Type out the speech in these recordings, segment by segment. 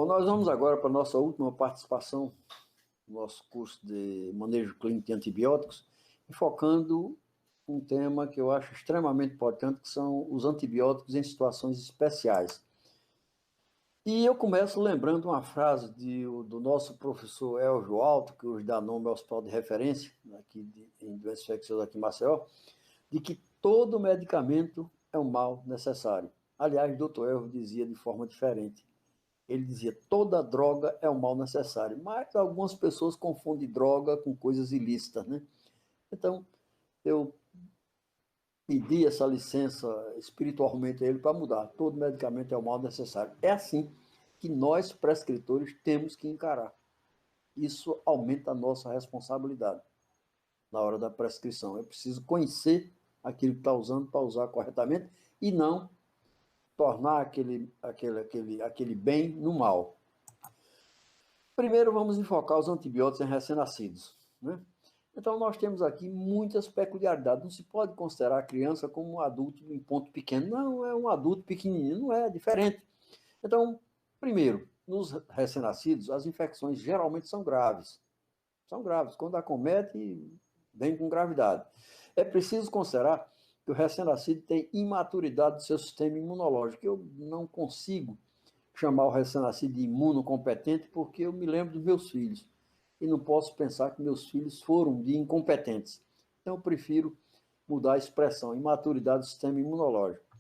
Bom, nós vamos agora para a nossa última participação no nosso curso de manejo clínico de antibióticos, enfocando um tema que eu acho extremamente importante, que são os antibióticos em situações especiais. E eu começo lembrando uma frase do nosso professor Elvio Alto, que hoje dá nome ao hospital de referência, aqui em doenças infecciosas aqui em Maceió, de que todo medicamento é um mal necessário. Aliás, o doutor Elvio dizia de forma diferente. Ele dizia, toda droga é um mal necessário, mas algumas pessoas confundem droga com coisas ilícitas, né? Então, eu pedi essa licença espiritualmente a ele para mudar. Todo medicamento é um mal necessário. É assim que nós, prescritores, temos que encarar. Isso aumenta a nossa responsabilidade na hora da prescrição. É preciso conhecer aquilo que está usando para usar corretamente e não tornar aquele bem no mal. Primeiro, vamos enfocar os antibióticos em recém-nascidos, né? Então, nós temos aqui muitas peculiaridades. Não se pode considerar a criança como um adulto em ponto pequeno. Não, é um adulto pequenininho, não é, diferente. Então, primeiro, nos recém-nascidos, as infecções geralmente são graves. São graves. Quando acomete, vem com gravidade. É preciso considerar que o recém-nascido tem imaturidade do seu sistema imunológico. Eu não consigo chamar o recém-nascido de imunocompetente porque eu me lembro dos meus filhos e não posso pensar que meus filhos foram de incompetentes. Então, eu prefiro mudar a expressão, imaturidade do sistema imunológico.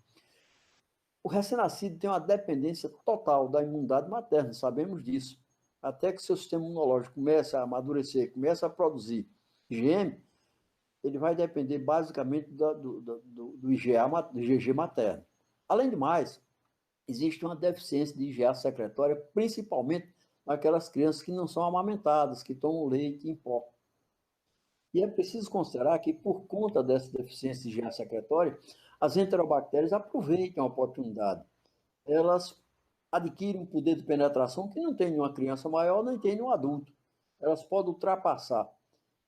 O recém-nascido tem uma dependência total da imunidade materna, sabemos disso. Até que seu sistema imunológico comece a amadurecer, comece a produzir IgM, ele vai depender basicamente do IgG materno. Além de mais, existe uma deficiência de IgA secretória, principalmente naquelas crianças que não são amamentadas, que tomam leite em pó. E é preciso considerar que, por conta dessa deficiência de IgA secretória, as enterobactérias aproveitam a oportunidade. Elas adquirem um poder de penetração que não tem nenhuma criança maior, nem tem nenhum adulto. Elas podem ultrapassar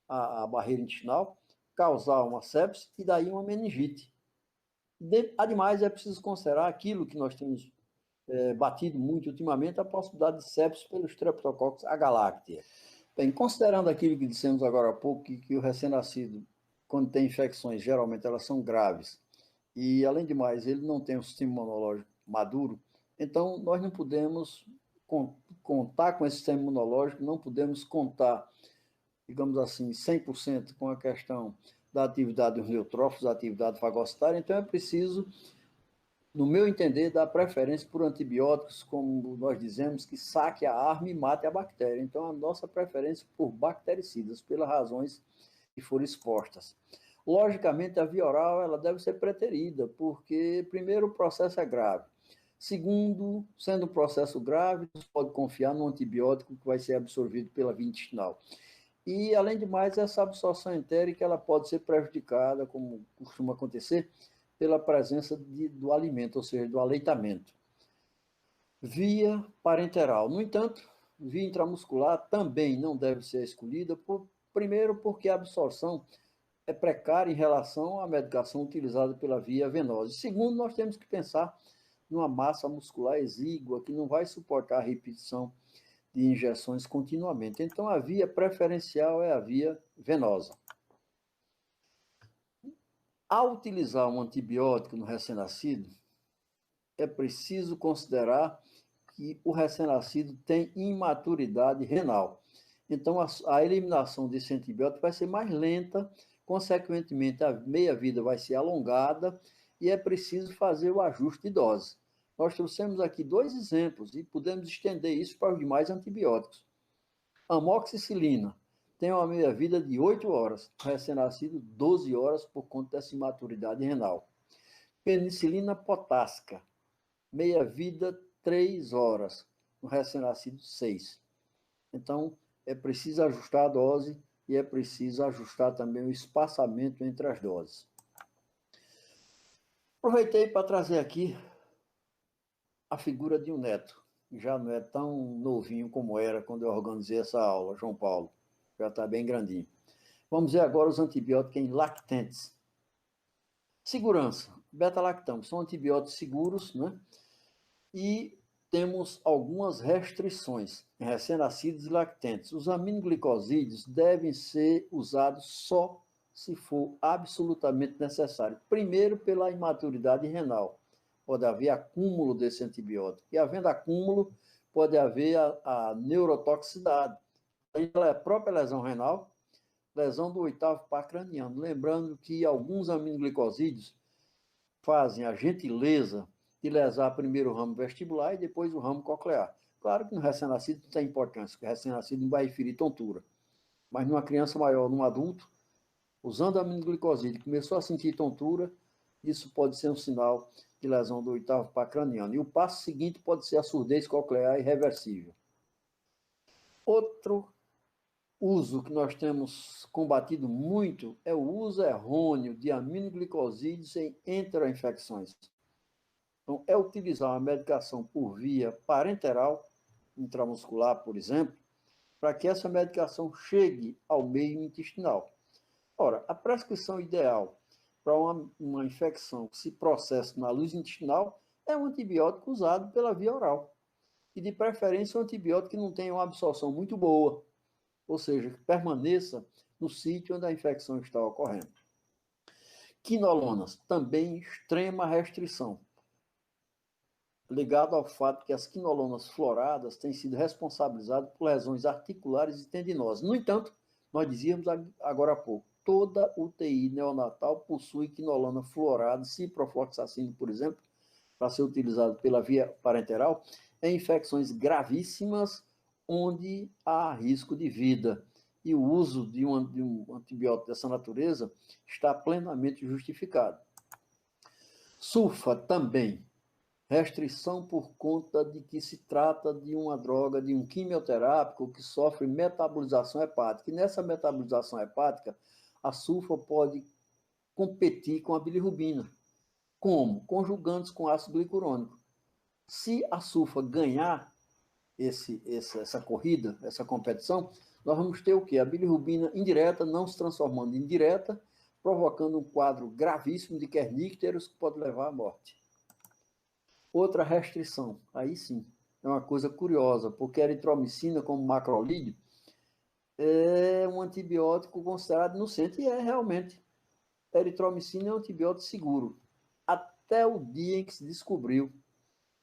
a barreira intestinal, causar uma sepse e daí uma meningite. Ademais, é preciso considerar aquilo que nós temos batido muito ultimamente, a possibilidade de sepsis pelos Streptococcus agalactiae. Bem, considerando aquilo que dissemos agora há pouco, que o recém-nascido, quando tem infecções, geralmente elas são graves, e além de mais, ele não tem um sistema imunológico maduro, então nós não podemos contar com esse sistema imunológico, não podemos contar, digamos assim, 100% com a questão da atividade dos neutrófilos, da atividade fagocitária, então é preciso, no meu entender, dá preferência por antibióticos, como nós dizemos, que saque a arma e mate a bactéria. Então, a nossa preferência por bactericidas, pelas razões que foram expostas. Logicamente, a via oral ela deve ser preterida, porque, primeiro, o processo é grave. Segundo, sendo um processo grave, você pode confiar no antibiótico que vai ser absorvido pela via intestinal. E, além de mais, essa absorção entérica ela pode ser prejudicada, como costuma acontecer, pela presença do alimento, ou seja, do aleitamento. Via parenteral. No entanto, via intramuscular também não deve ser escolhida, primeiro porque a absorção é precária em relação à medicação utilizada pela via venosa. Segundo, nós temos que pensar numa massa muscular exígua que não vai suportar a repetição de injeções continuamente. Então, a via preferencial é a via venosa. Ao utilizar um antibiótico no recém-nascido, é preciso considerar que o recém-nascido tem imaturidade renal. Então, a eliminação desse antibiótico vai ser mais lenta, consequentemente, a meia-vida vai ser alongada e é preciso fazer o ajuste de dose. Nós trouxemos aqui 2 exemplos e podemos estender isso para os demais antibióticos. Amoxicilina tem uma meia-vida de 8 horas, recém-nascido 12 horas por conta dessa imaturidade renal. Penicilina potássica, meia-vida 3 horas, no recém-nascido 6. Então, é preciso ajustar a dose e é preciso ajustar também o espaçamento entre as doses. Aproveitei para trazer aqui a figura de um neto. Já não é tão novinho como era quando eu organizei essa aula, João Paulo. Já está bem grandinho. Vamos ver agora os antibióticos em lactentes. Segurança. Beta-lactam são antibióticos seguros, né? E temos algumas restrições em recém-nascidos e lactentes. Os aminoglicosídeos devem ser usados só se for absolutamente necessário. Primeiro, pela imaturidade renal. Pode haver acúmulo desse antibiótico. E, havendo acúmulo, pode haver a neurotoxicidade. A própria lesão renal, lesão do oitavo par craniano. Lembrando que alguns aminoglicosídeos fazem a gentileza de lesar primeiro o ramo vestibular e depois o ramo coclear. Claro que no recém-nascido não tem importância, porque o recém-nascido não vai referir tontura. Mas numa criança maior, num adulto, usando aminoglicosídeo, começou a sentir tontura, isso pode ser um sinal de lesão do oitavo par craniano. E o passo seguinte pode ser a surdez coclear irreversível. Outro uso que nós temos combatido muito é o uso errôneo de aminoglicosídeos em enteroinfecções. Então, é utilizar uma medicação por via parenteral, intramuscular, por exemplo, para que essa medicação chegue ao meio intestinal. Ora, a prescrição ideal para uma infecção que se processa na luz intestinal é um antibiótico usado pela via oral. E, de preferência, um antibiótico que não tenha uma absorção muito boa, ou seja, que permaneça no sítio onde a infecção está ocorrendo. Quinolonas, também extrema restrição, ligado ao fato que as quinolonas floradas têm sido responsabilizadas por lesões articulares e tendinosas. No entanto, nós dizíamos agora há pouco, toda UTI neonatal possui quinolona florada, ciprofloxacino, por exemplo, para ser utilizado pela via parenteral, em infecções gravíssimas onde há risco de vida. E o uso de um antibiótico dessa natureza está plenamente justificado. Sulfa também. Restrição por conta de que se trata de uma droga, de um quimioterápico que sofre metabolização hepática. E nessa metabolização hepática, a sulfa pode competir com a bilirrubina. Como? Conjugantes com ácido glicurônico. Se a sulfa ganhar essa corrida, essa competição, nós vamos ter o quê? A bilirrubina indireta não se transformando em direta, provocando um quadro gravíssimo de kernícteros que pode levar à morte. Outra restrição, aí sim, é uma coisa curiosa, porque a eritromicina, como macrolídeo, é um antibiótico considerado inocente, e é realmente. A eritromicina é um antibiótico seguro, até o dia em que se descobriu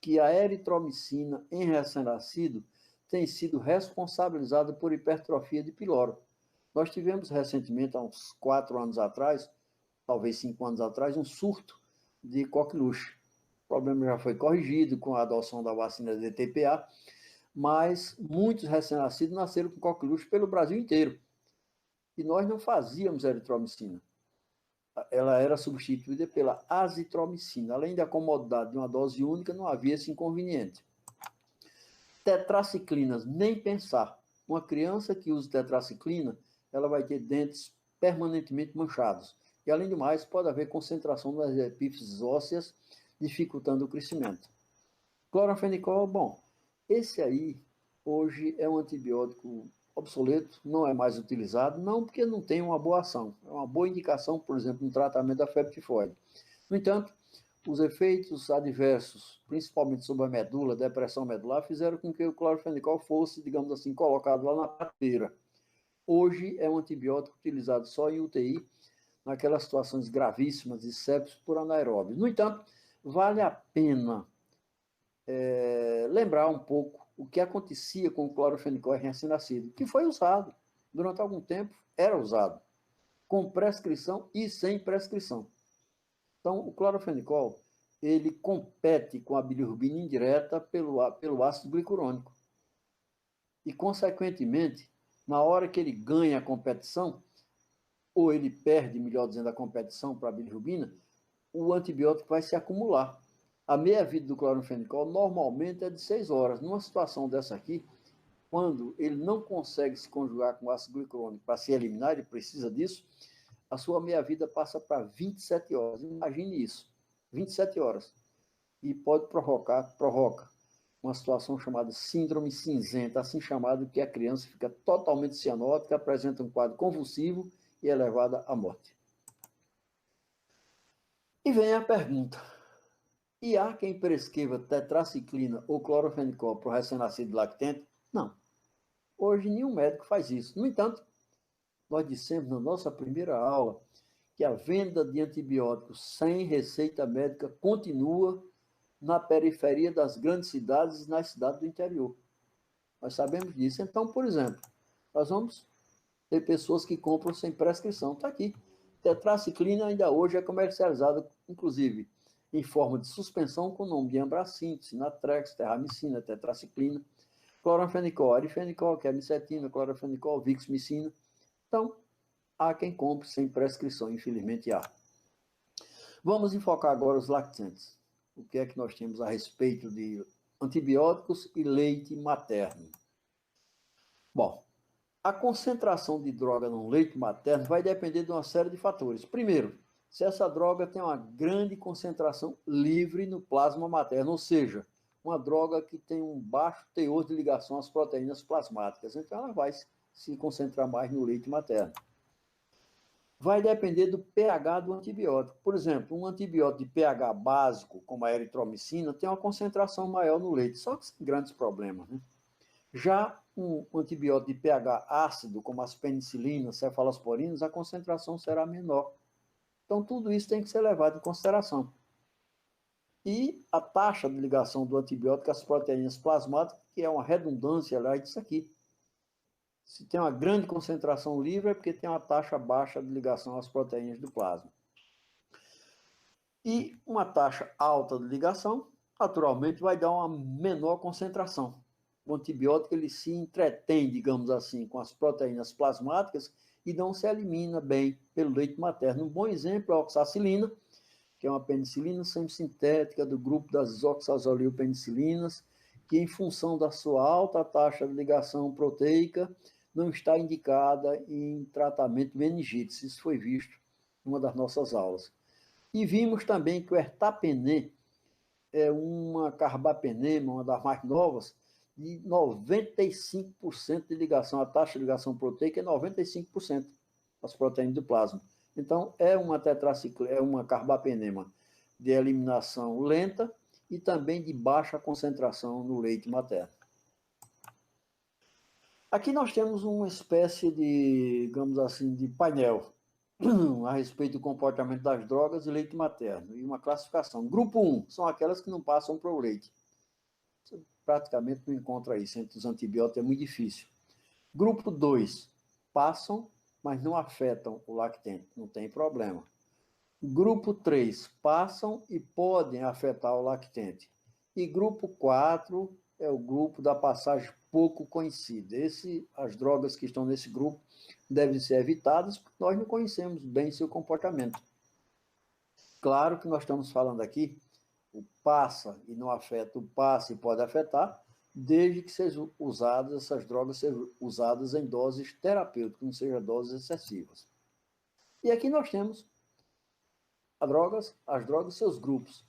que a eritromicina em recém-nascido tem sido responsabilizada por hipertrofia de piloro. Nós tivemos recentemente, há uns 4 anos atrás, talvez 5 anos atrás, um surto de coqueluche. O problema já foi corrigido com a adoção da vacina DTPA, mas muitos recém-nascidos nasceram com coqueluche pelo Brasil inteiro. E nós não fazíamos eritromicina. Ela era substituída pela azitromicina. Além da comodidade de uma dose única, não havia esse inconveniente. Tetraciclinas, nem pensar. Uma criança que usa tetraciclina, ela vai ter dentes permanentemente manchados. E, além do mais, pode haver concentração nas epífises ósseas, dificultando o crescimento. Cloranfenicol, bom, esse aí, hoje, é um antibiótico obsoleto, não é mais utilizado, não porque não tem uma boa ação, é uma boa indicação, por exemplo, no tratamento da febre tifoide. No entanto, os efeitos adversos, principalmente sobre a medula, depressão medular, fizeram com que o clorofenicol fosse, digamos assim, colocado lá na prateleira. Hoje é um antibiótico utilizado só em UTI, naquelas situações gravíssimas de sepsis por anaeróbios. No entanto, vale a pena lembrar um pouco o que acontecia com o clorofenicol recém-nascido, que foi usado, durante algum tempo, era usado, com prescrição e sem prescrição. Então, o clorofenicol, ele compete com a bilirrubina indireta pelo ácido glicurônico. E, consequentemente, na hora que ele ganha a competição, ou ele perde, melhor dizendo, a competição para a bilirrubina, o antibiótico vai se acumular. A meia-vida do clorofenicol normalmente é de 6 horas. Numa situação dessa aqui, quando ele não consegue se conjugar com o ácido glicurônico para se eliminar, ele precisa disso, a sua meia-vida passa para 27 horas. Imagine isso, 27 horas. E provoca uma situação chamada síndrome cinzenta, assim chamada, que a criança fica totalmente cianótica, apresenta um quadro convulsivo e é levada à morte. E vem a pergunta: E há quem prescreva tetraciclina ou clorofenicol para o recém-nascido lactente? Não. Hoje nenhum médico faz isso. No entanto, nós dissemos na nossa primeira aula que a venda de antibióticos sem receita médica continua na periferia das grandes cidades e nas cidades do interior. Nós sabemos disso. Então, por exemplo, nós vamos ter pessoas que compram sem prescrição. Está aqui. Tetraciclina ainda hoje é comercializada, inclusive, em forma de suspensão com o nome de Ambracin, Sinatrex, Terramicina, Tetraciclina, cloranfenicol, arifenicol, quercetina, cloranfenicol, vixmicina. Então, há quem compre sem prescrição, infelizmente há. Vamos enfocar agora os lactantes. O que é que nós temos a respeito de antibióticos e leite materno? Bom, a concentração de droga no leite materno vai depender de uma série de fatores. Primeiro, se essa droga tem uma grande concentração livre no plasma materno, ou seja, uma droga que tem um baixo teor de ligação às proteínas plasmáticas. Então, ela vai se concentrar mais no leite materno. Vai depender do pH do antibiótico. Por exemplo, um antibiótico de pH básico, como a eritromicina, tem uma concentração maior no leite, só que sem grandes problemas, né? Já um antibiótico de pH ácido, como as penicilinas, cefalosporinas, a concentração será menor. Então, tudo isso tem que ser levado em consideração. E a taxa de ligação do antibiótico às proteínas plasmáticas, que é uma redundância, aliás, disso aqui. Se tem uma grande concentração livre, é porque tem uma taxa baixa de ligação às proteínas do plasma. E uma taxa alta de ligação, naturalmente, vai dar uma menor concentração. O antibiótico ele se entretém, digamos assim, com as proteínas plasmáticas e não se elimina bem pelo leite materno. Um bom exemplo é a oxacilina, que é uma penicilina semissintética do grupo das oxazolilpenicilinas, que em função da sua alta taxa de ligação proteica, não está indicada em tratamento de meningite. Isso foi visto em uma das nossas aulas. E vimos também que o ertapenem é uma carbapenema, uma das mais novas, de 95% de ligação. A taxa de ligação proteica é 95% das proteínas do plasma. Então, é uma tetraciclina, é uma carbapenema de eliminação lenta e também de baixa concentração no leite materno. Aqui nós temos uma espécie de, digamos assim, de painel a respeito do comportamento das drogas e leite materno, e uma classificação. Grupo 1 são aquelas que não passam para o leite. Você praticamente não encontra isso entre os antibióticos, é muito difícil. Grupo 2, passam, mas não afetam o lactente, não tem problema. Grupo 3, passam e podem afetar o lactente. E grupo 4 é o grupo da passagem pouco conhecida. As drogas que estão nesse grupo devem ser evitadas porque nós não conhecemos bem seu comportamento. Claro que nós estamos falando aqui, o passa e não afeta, o passa e pode afetar, desde que sejam usadas, essas drogas sejam usadas em doses terapêuticas, não sejam doses excessivas. E aqui nós temos as drogas e seus grupos: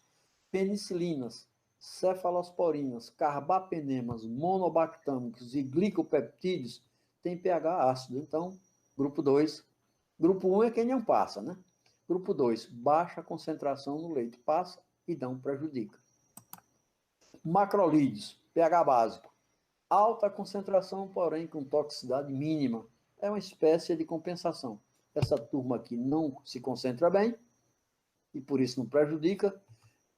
penicilinas, cefalosporinas, carbapenemas, monobactâmicos e glicopeptídeos têm pH ácido. Então, grupo 2. Grupo 1 é quem não passa, né? Grupo 2, baixa concentração no leite, passa e não prejudica. Macrolídeos, pH básico. Alta concentração, porém com toxicidade mínima. É uma espécie de compensação. Essa turma aqui não se concentra bem e por isso não prejudica.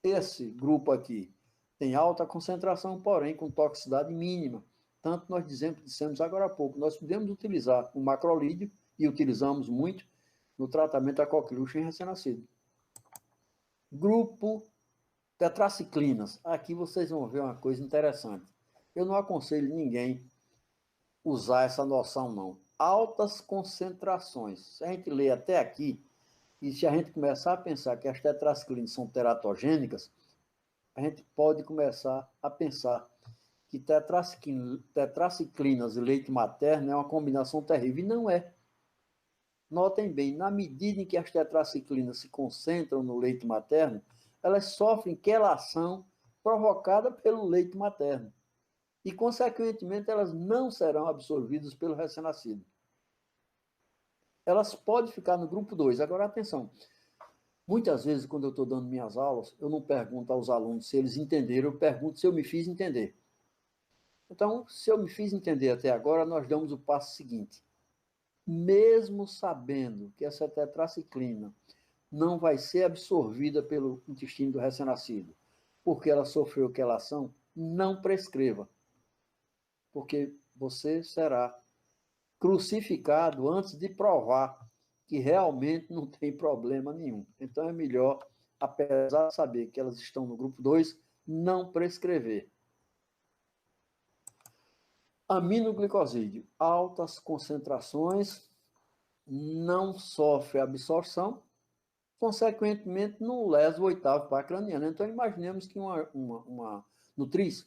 Esse grupo aqui tem alta concentração, porém com toxicidade mínima. Tanto nós dissemos agora há pouco, nós podemos utilizar o macrolídeo, e utilizamos muito, no tratamento da coqueluche em recém-nascido. Grupo tetraciclinas. Aqui vocês vão ver uma coisa interessante. Eu não aconselho ninguém usar essa noção, não. Altas concentrações. Se a gente ler até aqui, e se a gente começar a pensar que as tetraciclinas são teratogênicas, a gente pode começar a pensar que tetraciclinas e leite materno é uma combinação terrível. E não é. Notem bem, na medida em que as tetraciclinas se concentram no leite materno, elas sofrem quelação provocada pelo leite materno. E, consequentemente, elas não serão absorvidas pelo recém-nascido. Elas podem ficar no grupo 2. Agora, atenção. Muitas vezes, quando eu estou dando minhas aulas, eu não pergunto aos alunos se eles entenderam, eu pergunto se eu me fiz entender. Então, se eu me fiz entender até agora, nós damos o passo seguinte. Mesmo sabendo que essa tetraciclina não vai ser absorvida pelo intestino do recém-nascido, porque ela sofreu quelação, não prescreva, porque você será crucificado antes de provar que realmente não tem problema nenhum. Então é melhor, apesar de saber que elas estão no grupo 2, não prescrever. Aminoglicosídeo, altas concentrações, não sofre absorção, consequentemente não lesa o oitavo par craniano. Então imaginemos que uma nutriz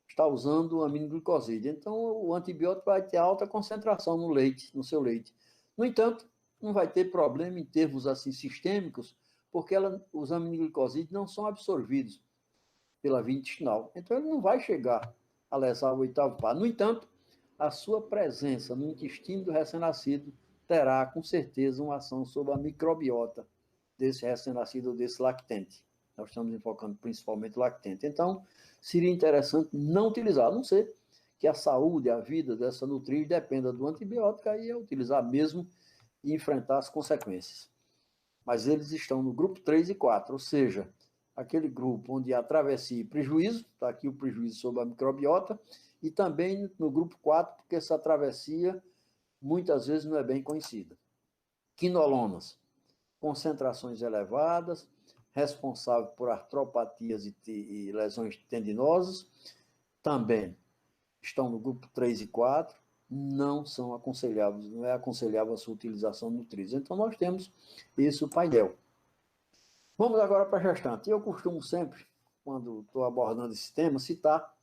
está usando aminoglicosídeo. Então o antibiótico vai ter alta concentração no leite, no seu leite. No entanto, não vai ter problema em termos assim sistêmicos, porque os aminoglicosídeos não são absorvidos pela via intestinal. Então ele não vai chegar a lesar o oitavo par. No entanto, a sua presença no intestino do recém-nascido terá, com certeza, uma ação sobre a microbiota desse recém-nascido ou desse lactente. Nós estamos enfocando principalmente o lactente. Então, seria interessante não utilizar, a não ser que a saúde, a vida dessa nutriz dependa do antibiótico, aí é utilizar mesmo e enfrentar as consequências. Mas eles estão no grupo 3 e 4, ou seja, aquele grupo onde há travessia e prejuízo, está aqui o prejuízo sobre a microbiota, e também no grupo 4, porque essa travessia muitas vezes não é bem conhecida. Quinolonas, concentrações elevadas, responsável por artropatias e lesões tendinosas, também estão no grupo 3 e 4, não são aconselháveis, não é aconselhável a sua utilização no triz. Então, nós temos esse painel. Vamos agora para a gestante. Eu costumo sempre, quando estou abordando esse tema, citar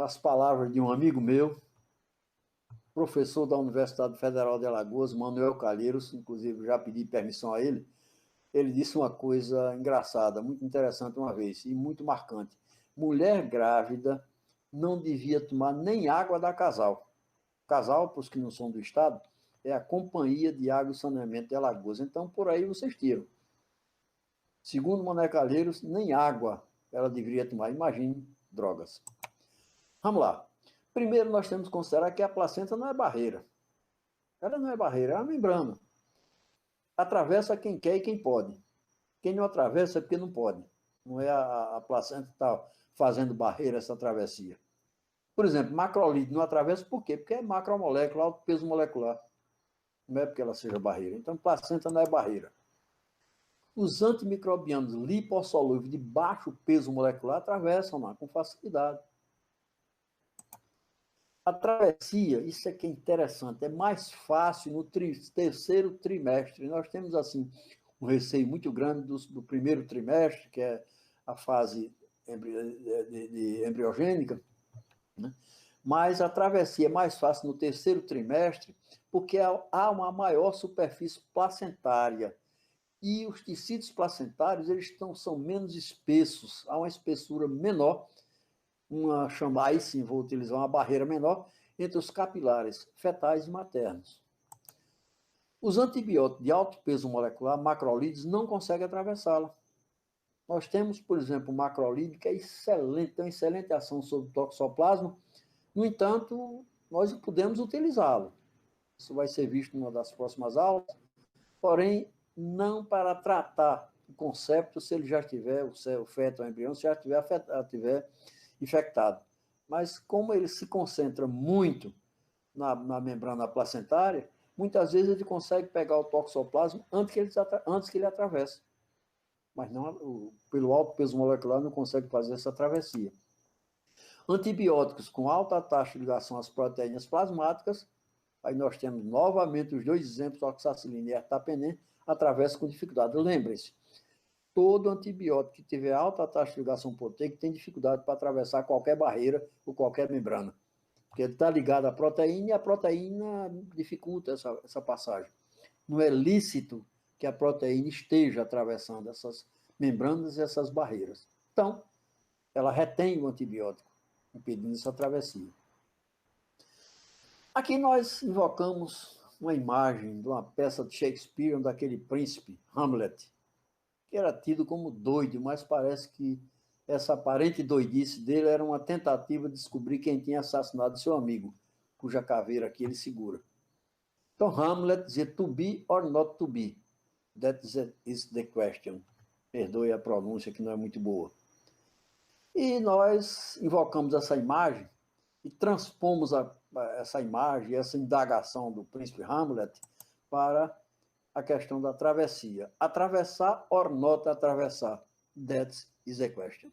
as palavras de um amigo meu, professor da Universidade Federal de Alagoas, Manuel Calheiros, inclusive já pedi permissão a ele. Ele disse uma coisa engraçada, muito interessante uma vez, e muito marcante. Mulher grávida não devia tomar nem água da Casal. Casal, para os que não são do estado, é a Companhia de Água e Saneamento de Alagoas. Então, por aí vocês tiram. Segundo Manuel Calheiros, nem água ela deveria tomar. Imagine drogas. Vamos lá. Primeiro, nós temos que considerar que a placenta não é barreira. Ela não é barreira, é uma membrana. Atravessa quem quer e quem pode. Quem não atravessa é porque não pode. Não é a placenta que está fazendo barreira essa travessia. Por exemplo, macrolídeo não atravessa por quê? Porque é macromolécula, alto peso molecular. Não é porque ela seja barreira. Então, placenta não é barreira. Os antimicrobianos lipossolúveis de baixo peso molecular atravessam lá com facilidade. A travessia, isso é que é interessante, é mais fácil no terceiro trimestre. Nós temos, assim, um receio muito grande do primeiro trimestre, que é a fase embriogênica, né? Mas a travessia é mais fácil no terceiro trimestre, porque há uma maior superfície placentária. E os tecidos placentários são menos espessos, há uma espessura menor, aí sim vou utilizar uma barreira menor entre os capilares fetais e maternos. Os antibióticos de alto peso molecular, macrolídeos, não conseguem atravessá-la. Nós temos, por exemplo, o macrolídeo, que é excelente, tem uma excelente ação sobre o toxoplasma. No entanto, nós podemos utilizá-lo. Isso vai ser visto numa das próximas aulas. Porém, não para tratar o concepto se ele já estiver, o feto ou o embrião, se já estiver infectado. Mas como ele se concentra muito na membrana placentária, muitas vezes ele consegue pegar o toxoplasma antes que ele atravesse. Mas não, pelo alto peso molecular não consegue fazer essa travessia. Antibióticos com alta taxa de ligação às proteínas plasmáticas, aí nós temos novamente os dois exemplos, oxacilina e ertapenem, atravessam com dificuldade. Lembrem-se, todo antibiótico que tiver alta taxa de ligação proteica tem dificuldade para atravessar qualquer barreira ou qualquer membrana, porque ele está ligado à proteína e a proteína dificulta essa passagem. Não é lícito que a proteína esteja atravessando essas membranas e essas barreiras. Então, ela retém o antibiótico, impedindo essa travessia. Aqui nós invocamos uma imagem de uma peça de Shakespeare, daquele príncipe, Hamlet. que era tido como doido, mas parece que essa aparente doidice dele era uma tentativa de descobrir quem tinha assassinado seu amigo, cuja caveira aqui ele segura. Então, Hamlet dizia to be or not to be. That is the question. Perdoe a pronúncia que não é muito boa. E nós invocamos essa imagem e transpomos essa imagem, essa indagação do príncipe Hamlet para a questão da travessia. Atravessar or not atravessar? That is a question.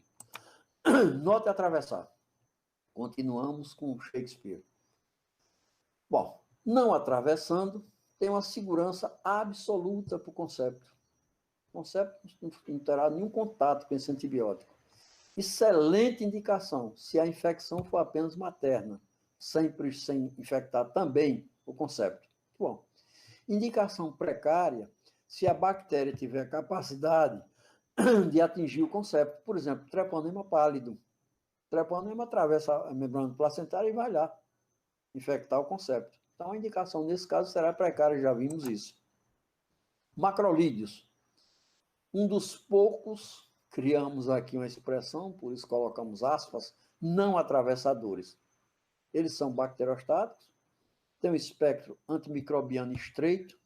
Not atravessar. Continuamos com Shakespeare. Bom, não atravessando, tem uma segurança absoluta para o concepto. O concepto não terá nenhum contato com esse antibiótico. Excelente indicação se a infecção for apenas materna, sempre sem infectar também o concepto. Bom, indicação precária se a bactéria tiver a capacidade de atingir o concepto. Por exemplo, treponema pálido. Treponema atravessa a membrana placentária e vai lá infectar o concepto. Então, a indicação nesse caso será precária, já vimos isso. Macrolídeos. Um dos poucos, criamos aqui uma expressão, por isso colocamos aspas, não atravessadores. Eles são bacteriostáticos, têm um espectro antimicrobiano estreito,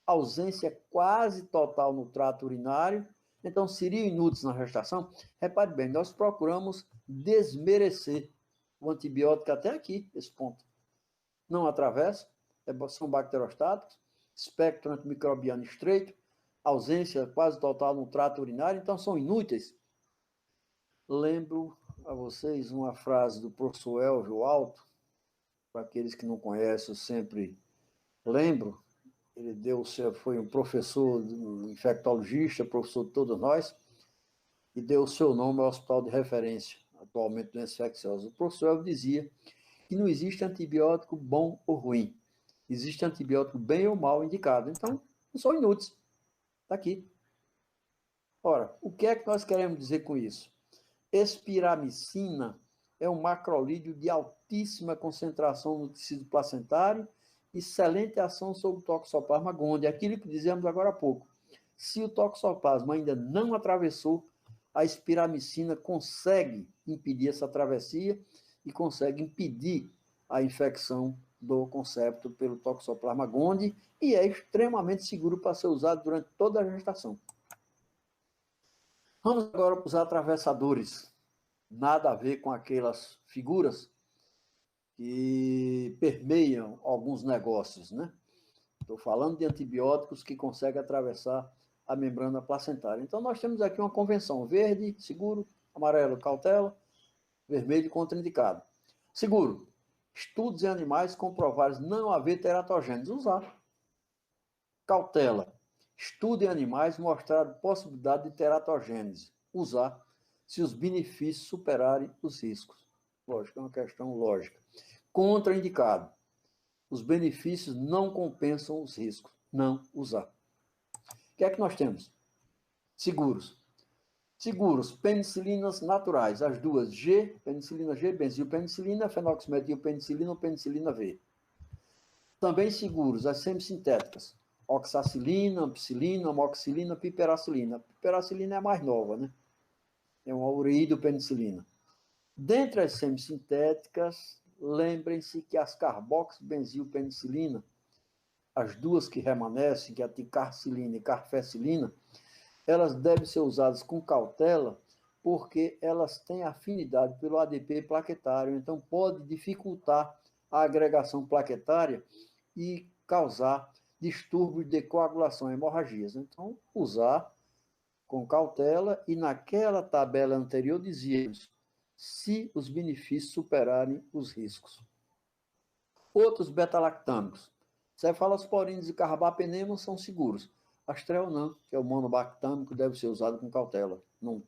ausência quase total no trato urinário, então seriam inúteis na gestação. Repare bem, nós procuramos desmerecer o antibiótico até aqui, esse ponto. Não atravessa, são bacteriostáticos, espectro antimicrobiano estreito, ausência quase total no trato urinário, então são inúteis. Lembro a vocês uma frase do professor Elvio Alto, para aqueles que não conhecem, eu sempre lembro. Ele foi um professor, um infectologista, professor de todos nós, e deu o seu nome ao hospital de referência, atualmente doenças infecciosas. O professor Elvio dizia que não existe antibiótico bom ou ruim. Existe antibiótico bem ou mal indicado. Então, não são inúteis. Está aqui. Ora, o que é que nós queremos dizer com isso? Espiramicina é um macrolídeo de altíssima concentração no tecido placentário, excelente ação sobre o Toxoplasma gondii, aquilo que dizemos agora há pouco. Se o toxoplasma ainda não atravessou, a espiramicina consegue impedir essa travessia e consegue impedir a infecção do concepto pelo Toxoplasma gondii e é extremamente seguro para ser usado durante toda a gestação. Vamos agora para os atravessadores. Nada a ver com aquelas figuras que permeiam alguns negócios, né? Estou falando de antibióticos que conseguem atravessar a membrana placentária. Então, nós temos aqui uma convenção: verde, seguro; amarelo, cautela; vermelho, contraindicado. Seguro. Estudos em animais comprovaram não haver teratogênese. Usar. Cautela. Estudo em animais mostraram possibilidade de teratogênese. Usar, se os benefícios superarem os riscos. Lógico, é uma questão lógica. Contraindicado. Os benefícios não compensam os riscos. Não usar. O que é que nós temos? Seguros. Seguros, penicilinas naturais, as duas G, penicilina G, benzilpenicilina, fenoximetilpenicilina ou penicilina V. Também seguros, as semissintéticas, oxacilina, ampicilina, amoxicilina, piperacilina. Piperacilina é a mais nova, né? É uma ureidopenicilina. Dentre as semissintéticas, lembrem-se que as carboxibenzilpenicilina, as duas que remanescem, que é a ticarcilina e carfecilina, elas devem ser usadas com cautela, porque elas têm afinidade pelo ADP plaquetário, então pode dificultar a agregação plaquetária e causar distúrbios de coagulação, hemorragias. Então, usar com cautela, e naquela tabela anterior dizíamos, se os benefícios superarem os riscos. Outros beta-lactâmicos, cefalosporinos e carbapenema são seguros. Astrelnan, que é o monobactâmico, deve ser usado com cautela. Não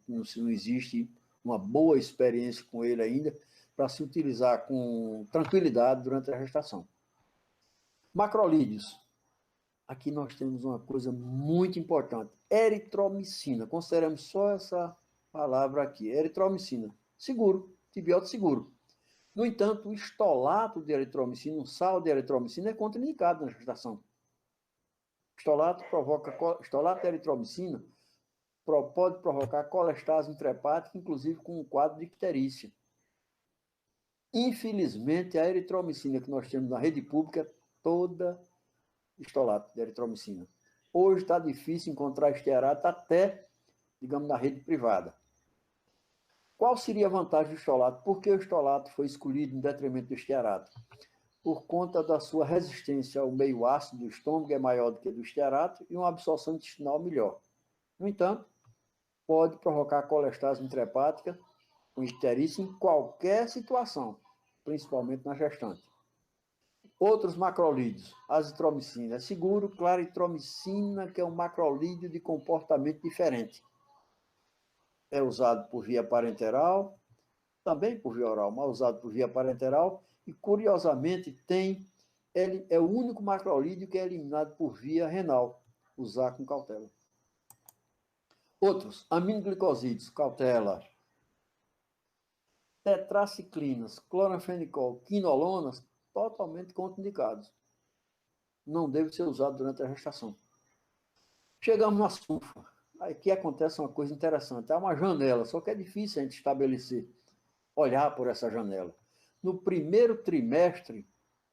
existe uma boa experiência com ele ainda para se utilizar com tranquilidade durante a gestação. Macrolídeos. Aqui nós temos uma coisa muito importante. Eritromicina. Consideramos só essa palavra aqui. Eritromicina. Seguro. Antibiótico seguro. No entanto, o estolato de eritromicina, o sal de eritromicina, é contraindicado na gestação. Estolato de eritromicina pode provocar colestase intrahepática, inclusive com um quadro de icterícia. Infelizmente, a eritromicina que nós temos na rede pública é toda estolato de eritromicina. Hoje está difícil encontrar estearato até, digamos, na rede privada. Qual seria a vantagem do estolato? Por que o estolato foi escolhido em detrimento do estearato? Por conta da sua resistência ao meio ácido do estômago, é maior do que do estearato, e uma absorção intestinal melhor. No entanto, pode provocar colestase intrahepática com icterícia em qualquer situação, principalmente na gestante. Outros macrolídeos, azitromicina é seguro, claritromicina, que é um macrolídeo de comportamento diferente. É usado por via parenteral, também por via oral, mas usado por via parenteral, e curiosamente ele é o único macrolídeo que é eliminado por via renal, usar com cautela. Outros, aminoglicosídeos, cautela. Tetraciclinas, cloranfenicol, quinolonas, totalmente contraindicados. Não deve ser usado durante a gestação. Chegamos na sulfa. Aqui acontece uma coisa interessante. Há uma janela, só que é difícil a gente estabelecer, olhar por essa janela. No primeiro trimestre,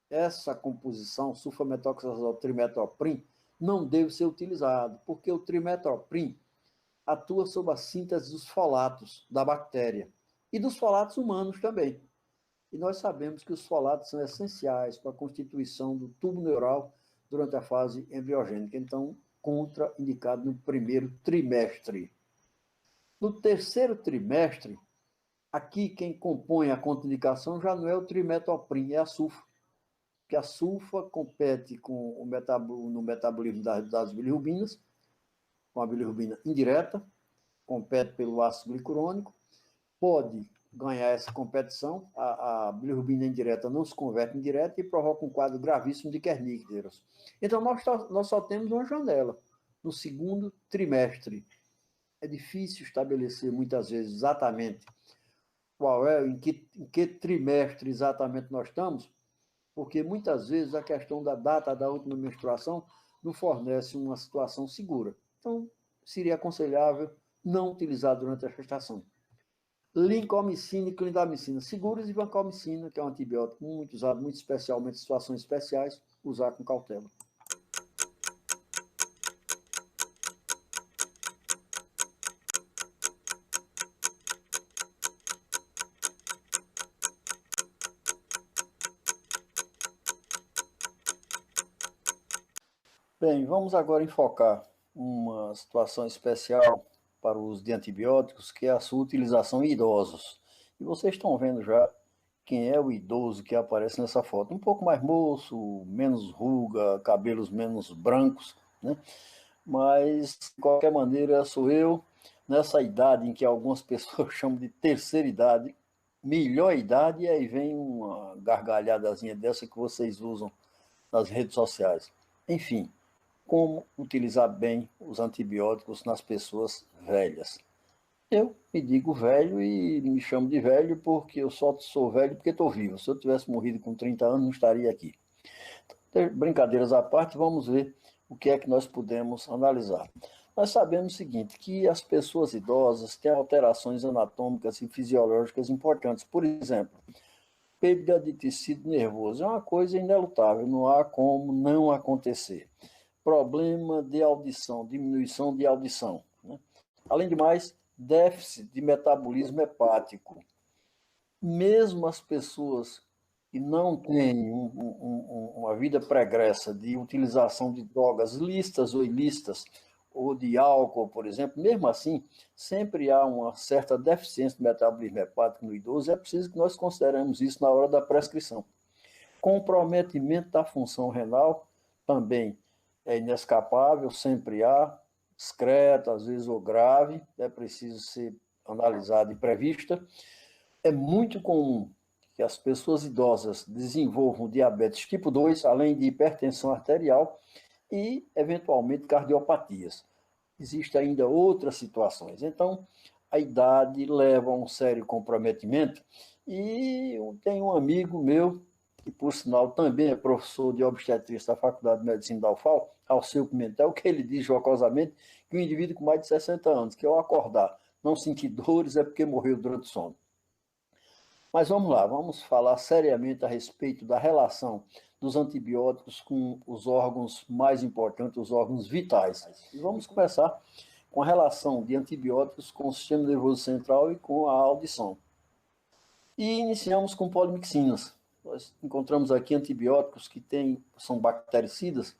essa composição, sulfametoxazol trimetoprim, não deve ser utilizado, porque o trimetoprim atua sob a síntese dos folatos da bactéria e dos folatos humanos também. E nós sabemos que os folatos são essenciais para a constituição do tubo neural durante a fase embriogênica. Então, contraindicado no primeiro trimestre. No terceiro trimestre, aqui quem compõe a contraindicação já não é o trimetoprim, é a sulfa. Que a sulfa compete com no metabolismo das bilirrubinas, com a bilirrubina indireta, compete pelo ácido glicurônico, pode ganhar essa competição, a bilirrubina indireta não se converte em direta e provoca um quadro gravíssimo de Kernicterus. Então, nós só temos uma janela, no segundo trimestre. É difícil estabelecer, muitas vezes, exatamente qual é, em que trimestre exatamente nós estamos, porque muitas vezes a questão da data da última menstruação não fornece uma situação segura. Então, seria aconselhável não utilizar durante a gestação. Lincomicina e clindamicina seguros e vancomicina, que é um antibiótico muito usado, muito especialmente em situações especiais, usar com cautela. Bem, vamos agora enfocar uma situação especial para o uso de antibióticos, que é a sua utilização em idosos. E vocês estão vendo já quem é o idoso que aparece nessa foto. Um pouco mais moço, menos ruga, cabelos menos brancos, né? Mas, de qualquer maneira, sou eu, nessa idade em que algumas pessoas chamam de terceira idade, melhor idade, e aí vem uma gargalhadazinha dessa que vocês usam nas redes sociais. Enfim, como utilizar bem os antibióticos nas pessoas velhas. Eu me digo velho e me chamo de velho porque eu só sou velho porque estou vivo. Se eu tivesse morrido com 30 anos, não estaria aqui. Então, brincadeiras à parte, vamos ver o que é que nós podemos analisar. Nós sabemos o seguinte, que as pessoas idosas têm alterações anatômicas e fisiológicas importantes. Por exemplo, perda de tecido nervoso é uma coisa inelutável, não há como não acontecer. Problema de audição, diminuição de audição, né? Além de mais, déficit de metabolismo hepático. Mesmo as pessoas que não têm uma vida pregressa de utilização de drogas lícitas ou ilícitas, ou de álcool, por exemplo, mesmo assim, sempre há uma certa deficiência de metabolismo hepático no idoso, é preciso que nós consideremos isso na hora da prescrição. Comprometimento da função renal também é inescapável, sempre há, discreto, às vezes ou grave, é preciso ser analisado e prevista. É muito comum que as pessoas idosas desenvolvam diabetes tipo 2, além de hipertensão arterial e, eventualmente, cardiopatias. Existem ainda outras situações. Então, a idade leva a um sério comprometimento e tem um amigo meu que por sinal também é professor de obstetrícia da Faculdade de Medicina da UFAL, Alceu Pimentel, que ele diz jocosamente que um indivíduo com mais de 60 anos, que ao acordar não sentir dores, é porque morreu durante o sono. Mas vamos lá, vamos falar seriamente a respeito da relação dos antibióticos com os órgãos mais importantes, os órgãos vitais. E vamos começar com a relação de antibióticos com o sistema nervoso central e com a audição. E iniciamos com polimixinas. Nós encontramos aqui antibióticos que são bactericidas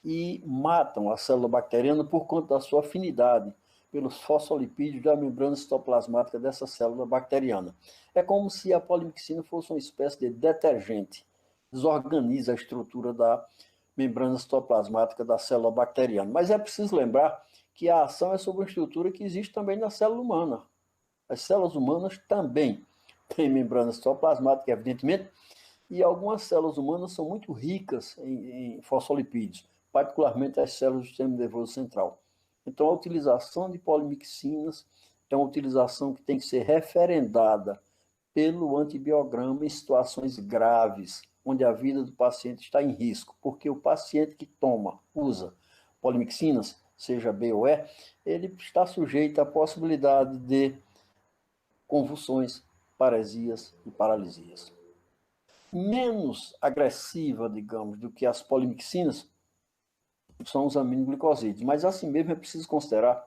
e matam a célula bacteriana por conta da sua afinidade pelos fosfolipídios da membrana citoplasmática dessa célula bacteriana. É como se a polimixina fosse uma espécie de detergente, desorganiza a estrutura da membrana citoplasmática da célula bacteriana. Mas é preciso lembrar que a ação é sobre uma estrutura que existe também na célula humana. As células humanas também têm membrana citoplasmática, evidentemente, e algumas células humanas são muito ricas em fosfolipídios, particularmente as células do sistema nervoso central. Então, a utilização de polimixinas é uma utilização que tem que ser referendada pelo antibiograma em situações graves, onde a vida do paciente está em risco, porque o paciente que usa polimixinas, seja B ou E, ele está sujeito à possibilidade de convulsões, paresias e paralisias. Menos agressiva, digamos, do que as polimixinas são os aminoglicosídeos, mas assim mesmo é preciso considerar,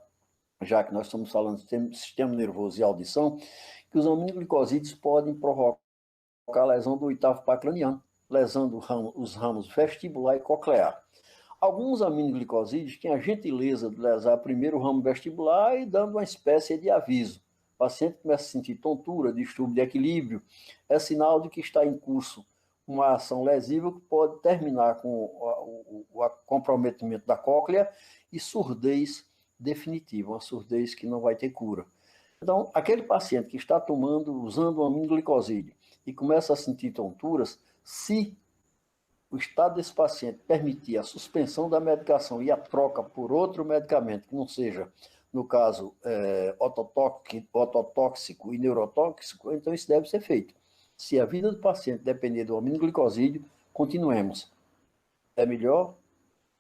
já que nós estamos falando de sistema nervoso e audição, que os aminoglicosídeos podem provocar a lesão do oitavo par craniano, lesando os ramos vestibular e coclear. Alguns aminoglicosídeos têm a gentileza de lesar primeiro o ramo vestibular e dando uma espécie de aviso. O paciente começa a sentir tontura, distúrbio de equilíbrio, é sinal de que está em curso uma ação lesiva que pode terminar com o comprometimento da cóclea e surdez definitiva, uma surdez que não vai ter cura. Então, aquele paciente que está usando um aminoglicosídeo e começa a sentir tonturas, se o estado desse paciente permitir a suspensão da medicação e a troca por outro medicamento, que não seja, no caso, ototóxico e neurotóxico, então isso deve ser feito. Se a vida do paciente depender do aminoglicosídeo, continuemos. É melhor,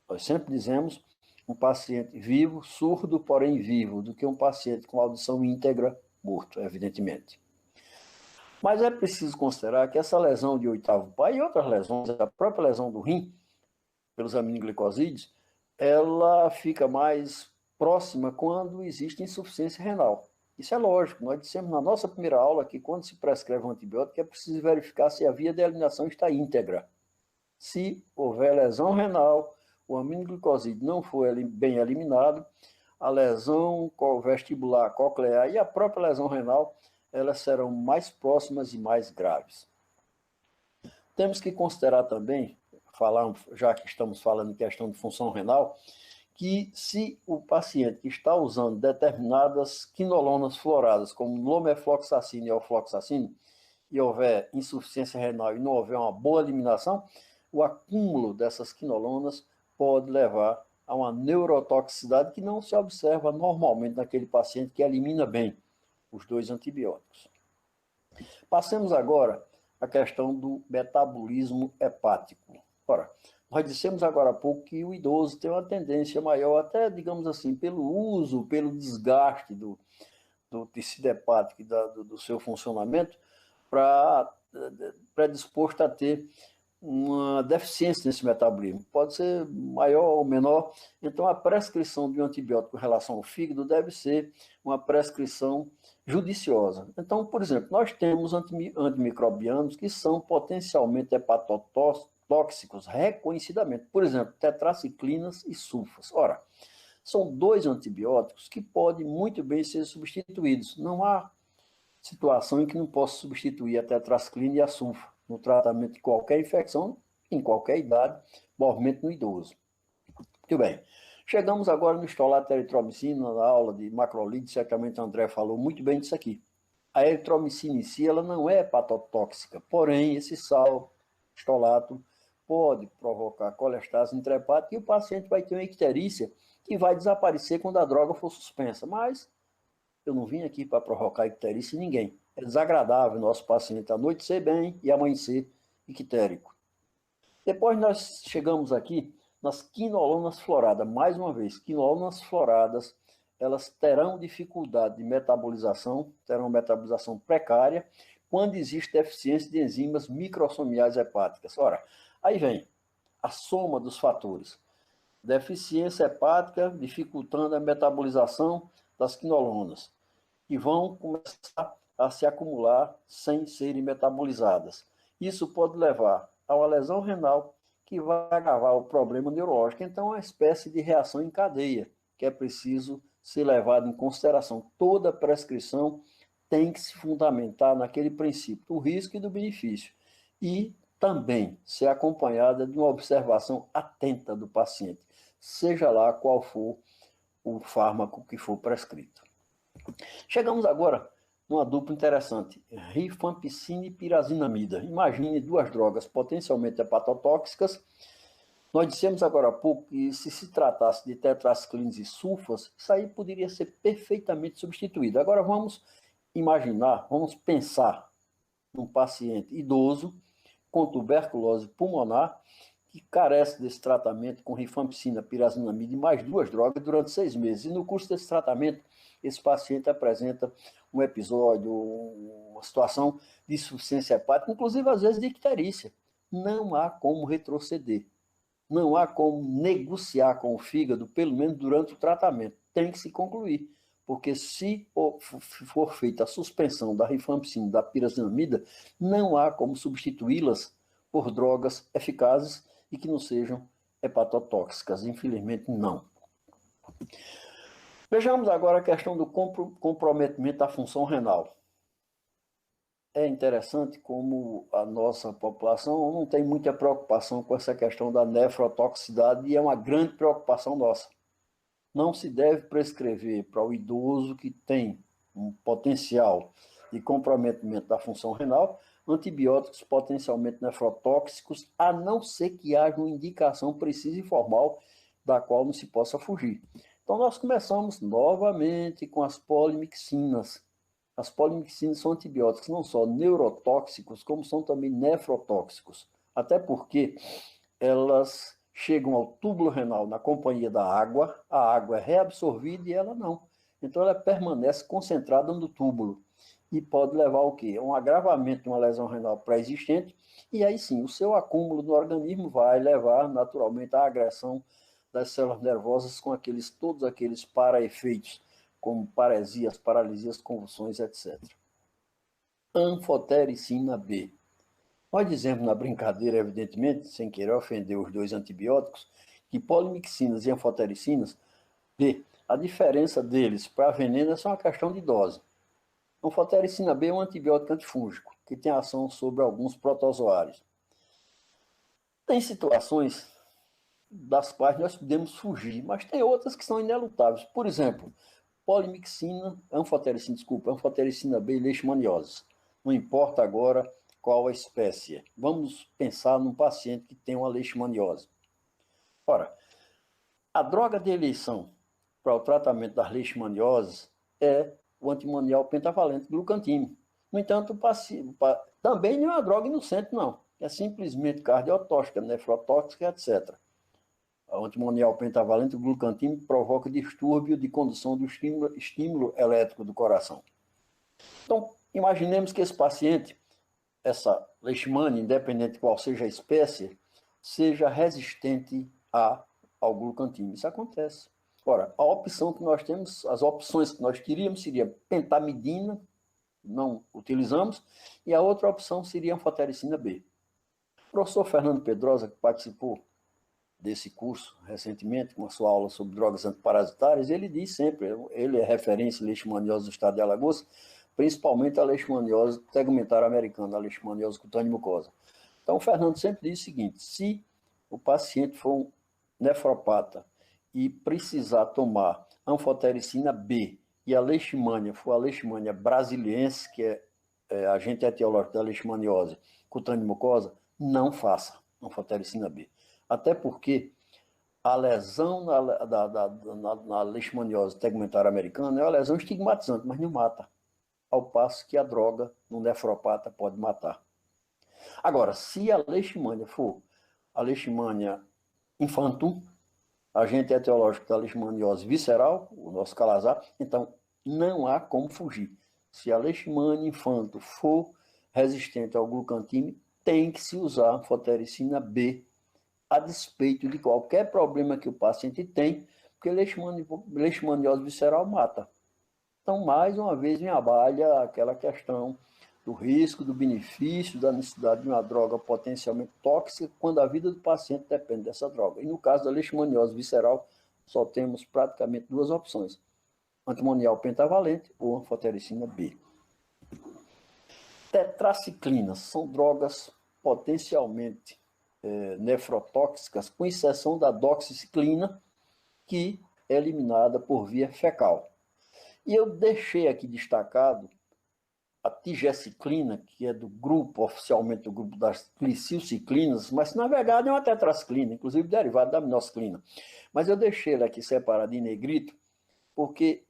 nós sempre dizemos, um paciente vivo, surdo, porém vivo, do que um paciente com audição íntegra, morto, evidentemente. Mas é preciso considerar que essa lesão de oitavo par e outras lesões, a própria lesão do rim, pelos aminoglicosídeos, ela fica mais próxima quando existe insuficiência renal. Isso é lógico, nós dissemos na nossa primeira aula que quando se prescreve um antibiótico é preciso verificar se a via de eliminação está íntegra. Se houver lesão renal, o aminoglicosídeo não for bem eliminado, a lesão vestibular, coclear e a própria lesão renal, elas serão mais próximas e mais graves. Temos que considerar também, já que estamos falando em questão de função renal, que se o paciente está usando determinadas quinolonas floradas, como lomefloxacina e ofloxacina, e houver insuficiência renal e não houver uma boa eliminação, o acúmulo dessas quinolonas pode levar a uma neurotoxicidade que não se observa normalmente naquele paciente que elimina bem os dois antibióticos. Passemos agora à questão do metabolismo hepático. Ora, nós dissemos agora há pouco que o idoso tem uma tendência maior, até, digamos assim, pelo uso, pelo desgaste do tecido hepático e do seu funcionamento, predisposto a ter uma deficiência nesse metabolismo. Pode ser maior ou menor. Então, a prescrição de um antibiótico em relação ao fígado deve ser uma prescrição judiciosa. Então, por exemplo, nós temos antimicrobianos que são potencialmente hepatotóxicos reconhecidamente. Por exemplo, tetraciclinas e sulfas. Ora, são dois antibióticos que podem muito bem ser substituídos. Não há situação em que não possa substituir a tetraciclina e a sulfa no tratamento de qualquer infecção, em qualquer idade, movimento no idoso. Muito bem. Chegamos agora no estolato de eritromicina, na aula de macrolídeo, certamente o André falou muito bem disso aqui. A eritromicina em si, ela não é hepatotóxica, porém, esse sal, estolato, pode provocar colestase intrahepática e o paciente vai ter uma icterícia que vai desaparecer quando a droga for suspensa. Mas eu não vim aqui para provocar icterícia em ninguém. É desagradável o nosso paciente anoitecer bem e amanhecer ictérico. Depois nós chegamos aqui nas quinolonas floradas. Mais uma vez, quinolonas floradas, elas terão dificuldade de metabolização, terão metabolização precária, quando existe deficiência de enzimas microsomiais hepáticas. Ora, aí vem a soma dos fatores. Deficiência hepática, dificultando a metabolização das quinolonas, que vão começar a se acumular sem serem metabolizadas. Isso pode levar a uma lesão renal, que vai agravar o problema neurológico. Então, é uma espécie de reação em cadeia, que é preciso ser levado em consideração. Toda prescrição tem que se fundamentar naquele princípio do risco e do benefício. E também ser acompanhada de uma observação atenta do paciente, seja lá qual for o fármaco que for prescrito. Chegamos agora numa dupla interessante, rifampicina e pirazinamida. Imagine duas drogas potencialmente hepatotóxicas. Nós dissemos agora há pouco que se tratasse de tetraciclinas e sulfas, isso aí poderia ser perfeitamente substituído. Agora vamos imaginar, vamos pensar num paciente idoso com tuberculose pulmonar que carece desse tratamento com rifampicina, pirazinamida e mais duas drogas durante 6 meses. E no curso desse tratamento, esse paciente apresenta um episódio, uma situação de insuficiência hepática, inclusive às vezes de icterícia. Não há como retroceder. Não há como negociar com o fígado, pelo menos durante o tratamento. Tem que se concluir. Porque se for feita a suspensão da rifampicina e da pirazinamida, não há como substituí-las por drogas eficazes e que não sejam hepatotóxicas. Infelizmente, não. Vejamos agora a questão do comprometimento da função renal. É interessante como a nossa população não tem muita preocupação com essa questão da nefrotoxicidade e é uma grande preocupação nossa. Não se deve prescrever para o idoso que tem um potencial de comprometimento da função renal antibióticos potencialmente nefrotóxicos, a não ser que haja uma indicação precisa e formal da qual não se possa fugir. Então, nós começamos novamente com as polimixinas. As polimixinas são antibióticos não só neurotóxicos, como são também nefrotóxicos. Até porque elas chegam ao túbulo renal na companhia da água, a água é reabsorvida e ela não. Então, ela permanece concentrada no túbulo e pode levar ao quê? Um agravamento de uma lesão renal pré-existente, e aí sim, o seu acúmulo no organismo vai levar naturalmente à agressão das células nervosas com todos aqueles para-efeitos, como paresias, paralisias, convulsões, etc. Anfotericina B. Nós dizemos na brincadeira, evidentemente, sem querer ofender os dois antibióticos, que polimixinas e anfotericinas B, a diferença deles para veneno é só uma questão de dose. Anfotericina B é um antibiótico antifúngico, que tem ação sobre alguns protozoários. Tem situações das quais nós podemos fugir, mas tem outras que são inelutáveis. Por exemplo, anfotericina B e leishmaniose. Não importa agora qual a espécie. Vamos pensar num paciente que tem uma leishmaniose. Ora, a droga de eleição para o tratamento das leishmanioses é o antimonial pentavalente glucantime. No entanto, também não é uma droga inocente, não. É simplesmente cardiotóxica, nefrotóxica, etc. O antimonial pentavalente glucantime provoca distúrbio de condução do estímulo elétrico do coração. Então, imaginemos que esse paciente, essa leishmania, independente de qual seja a espécie, seja resistente ao glucantime. Isso acontece. Ora, a opção que nós temos, as opções que nós teríamos seria pentamidina, não utilizamos, e a outra opção seria anfotericina B. O professor Fernando Pedrosa, que participou desse curso recentemente, com a sua aula sobre drogas antiparasitárias, ele diz sempre, ele é referência em leishmaniose do estado de Alagoas, principalmente a leishmaniose tegumentária americana, a leishmaniose cutânea mucosa. Então, o Fernando sempre diz o seguinte, se o paciente for um nefropata e precisar tomar anfotericina B e a leishmania for a leishmania brasiliense, que é agente etiológico da leishmaniose cutânea mucosa, não faça anfotericina B. Até porque a lesão na leishmaniose tegumentária americana é uma lesão estigmatizante, mas não mata. Ao passo que a droga no nefropata pode matar. Agora, se a leishmania for a leishmania infantum, agente etiológico da leishmaniose visceral, o nosso calazar, então não há como fugir. Se a leishmania infantum for resistente ao glucantime, tem que se usar anfotericina B, a despeito de qualquer problema que o paciente tem, porque leishmaniose visceral mata. Então, mais uma vez, me abalha aquela questão do risco, do benefício, da necessidade de uma droga potencialmente tóxica, quando a vida do paciente depende dessa droga. E no caso da leishmaniose visceral, só temos praticamente duas opções: antimonial pentavalente ou anfotericina B. Tetraciclinas são drogas potencialmente nefrotóxicas, com exceção da doxiciclina, que é eliminada por via fecal. E eu deixei aqui destacado a tigeciclina, que é do grupo, oficialmente do grupo das glicilciclinas, mas na verdade é uma tetraciclina, inclusive derivada da aminociclina. Mas eu deixei ela aqui separada em negrito, porque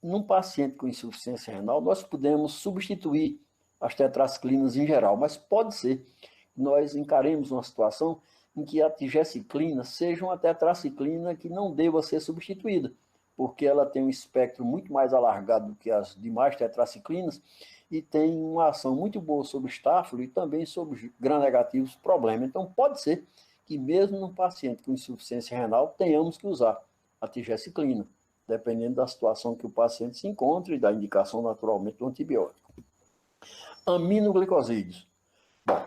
num paciente com insuficiência renal, nós podemos substituir as tetraciclinas em geral, mas pode ser que nós encaremos uma situação em que a tigeciclina seja uma tetraciclina que não deva ser substituída, porque ela tem um espectro muito mais alargado do que as demais tetraciclinas e tem uma ação muito boa sobre estáfilo e também sobre gram-negativos problema. Então, pode ser que mesmo num paciente com insuficiência renal, tenhamos que usar a tigeciclina, dependendo da situação que o paciente se encontra e da indicação naturalmente do antibiótico. Aminoglicosídeos. Bom,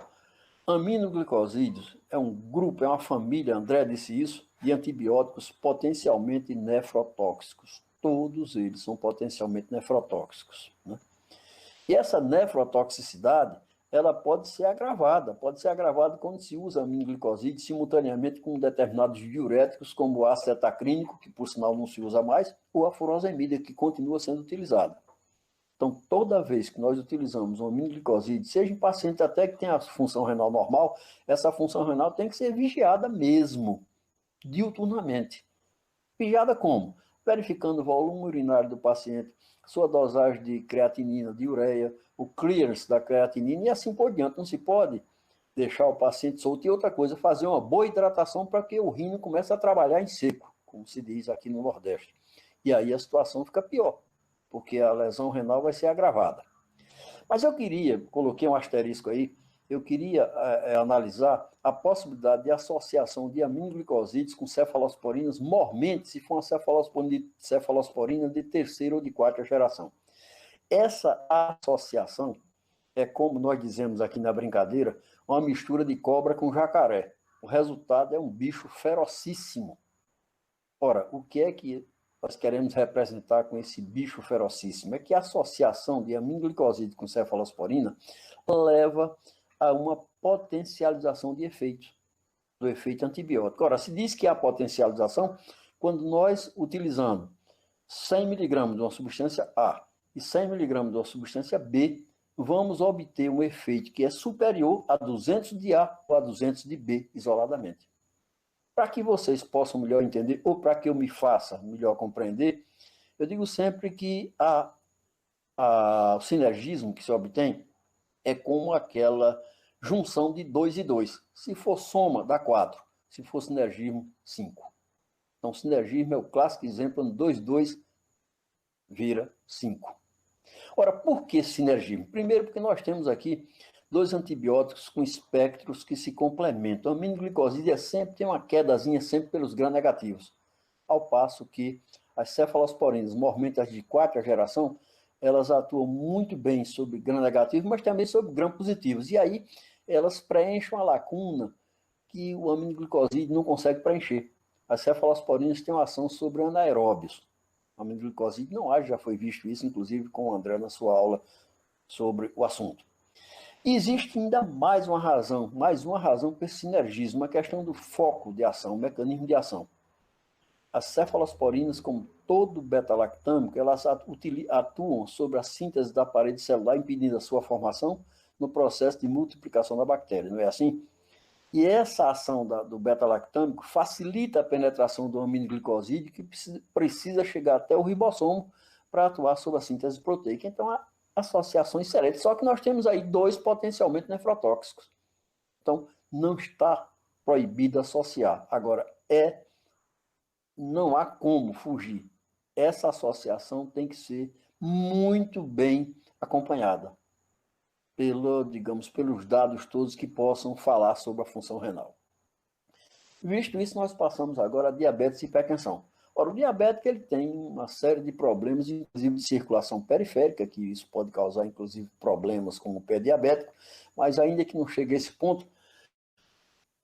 aminoglicosídeos é um grupo, é uma família, André disse isso, de antibióticos potencialmente nefrotóxicos. Todos eles são potencialmente nefrotóxicos, né? E essa nefrotoxicidade, ela pode ser agravada quando se usa aminoglicosídeo simultaneamente com determinados diuréticos, como o ácido etacrínico, que por sinal não se usa mais, ou a furosemida, que continua sendo utilizada. Então, toda vez que nós utilizamos um aminoglicosídeo, seja em paciente até que tenha a função renal normal, essa função renal tem que ser vigiada mesmo, diuturnamente. Vigiada como? Verificando o volume urinário do paciente, sua dosagem de creatinina, de ureia, o clearance da creatinina e assim por diante. Não se pode deixar o paciente solto. E outra coisa, fazer uma boa hidratação para que o rim não comece a trabalhar em seco, como se diz aqui no Nordeste. E aí a situação fica pior, porque a lesão renal vai ser agravada. Mas eu coloquei um asterisco aí, eu queria analisar a possibilidade de associação de aminoglicosídeos com cefalosporinas, mormente se for uma cefalosporina de terceira ou de quarta geração. Essa associação é, como nós dizemos aqui na brincadeira, uma mistura de cobra com jacaré. O resultado é um bicho ferocíssimo. Ora, o que é que nós queremos representar com esse bicho ferocíssimo? É que a associação de aminoglicosídeo com cefalosporina leva a uma potencialização de efeitos, do efeito antibiótico. Ora, se diz que há potencialização quando nós, utilizando 100 mg de uma substância A e 100 mg de uma substância B, vamos obter um efeito que é superior a 200 de A ou a 200 de B isoladamente. Para que vocês possam melhor entender, ou para que eu me faça melhor compreender, eu digo sempre que o sinergismo que se obtém é como aquela junção de 2 e 2. Se for soma, dá 4. Se for sinergismo, 5. Então, sinergismo é o clássico exemplo onde 2, 2 vira 5. Ora, por que sinergismo? Primeiro, porque nós temos aqui dois antibióticos com espectros que se complementam. A aminoglicosídeo tem uma quedazinha sempre pelos gram-negativos, ao passo que as cefalosporinas, normalmente as de quarta geração, elas atuam muito bem sobre gram-negativos, mas também sobre gram-positivos. E aí elas preenchem uma lacuna que o aminoglicosídeo não consegue preencher. As cefalosporinas têm uma ação sobre anaeróbios. O aminoglicosídeo não age, já foi visto isso, inclusive com o André na sua aula sobre o assunto. E existe ainda mais uma razão para esse sinergismo, uma questão do foco de ação, o mecanismo de ação. As cefalosporinas, como todo beta-lactâmico, elas atuam sobre a síntese da parede celular, impedindo a sua formação no processo de multiplicação da bactéria, não é assim? E essa ação do beta-lactâmico facilita a penetração do aminoglicosídeo, que precisa chegar até o ribossomo para atuar sobre a síntese proteica. Então, há associações excelentes. Só que nós temos aí dois potencialmente nefrotóxicos. Então, não está proibido associar. Agora, não há como fugir. Essa associação tem que ser muito bem acompanhada digamos, pelos dados todos que possam falar sobre a função renal. Visto isso, nós passamos agora a diabetes e hipertensão. Ora, o diabético ele tem uma série de problemas, inclusive de circulação periférica, que isso pode causar, inclusive, problemas como o pé diabético, mas ainda que não chegue a esse ponto,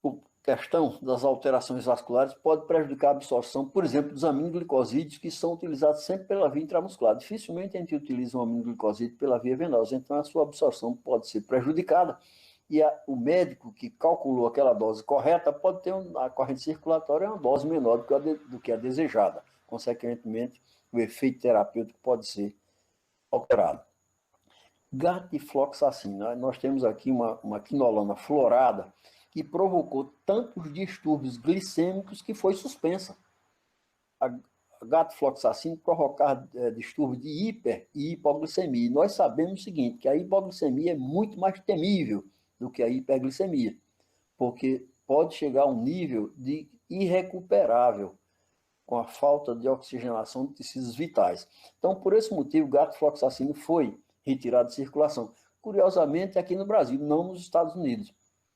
a questão das alterações vasculares pode prejudicar a absorção, por exemplo, dos aminoglicosídeos, que são utilizados sempre pela via intramuscular. Dificilmente a gente utiliza um aminoglicosídeo pela via venosa, então a sua absorção pode ser prejudicada e o médico que calculou aquela dose correta pode ter a corrente circulatória uma dose menor do que a desejada. Consequentemente, o efeito terapêutico pode ser alterado. Gatifloxacina. Nós temos aqui uma quinolona florada que provocou tantos distúrbios glicêmicos que foi suspensa. A gatifloxacina provocar distúrbio de hiper e hipoglicemia. E nós sabemos o seguinte, que a hipoglicemia é muito mais temível do que a hiperglicemia, porque pode chegar a um nível de irrecuperável com a falta de oxigenação de tecidos vitais. Então, por esse motivo, o gatifloxacina foi retirado de circulação. Curiosamente, aqui no Brasil, não nos Estados Unidos.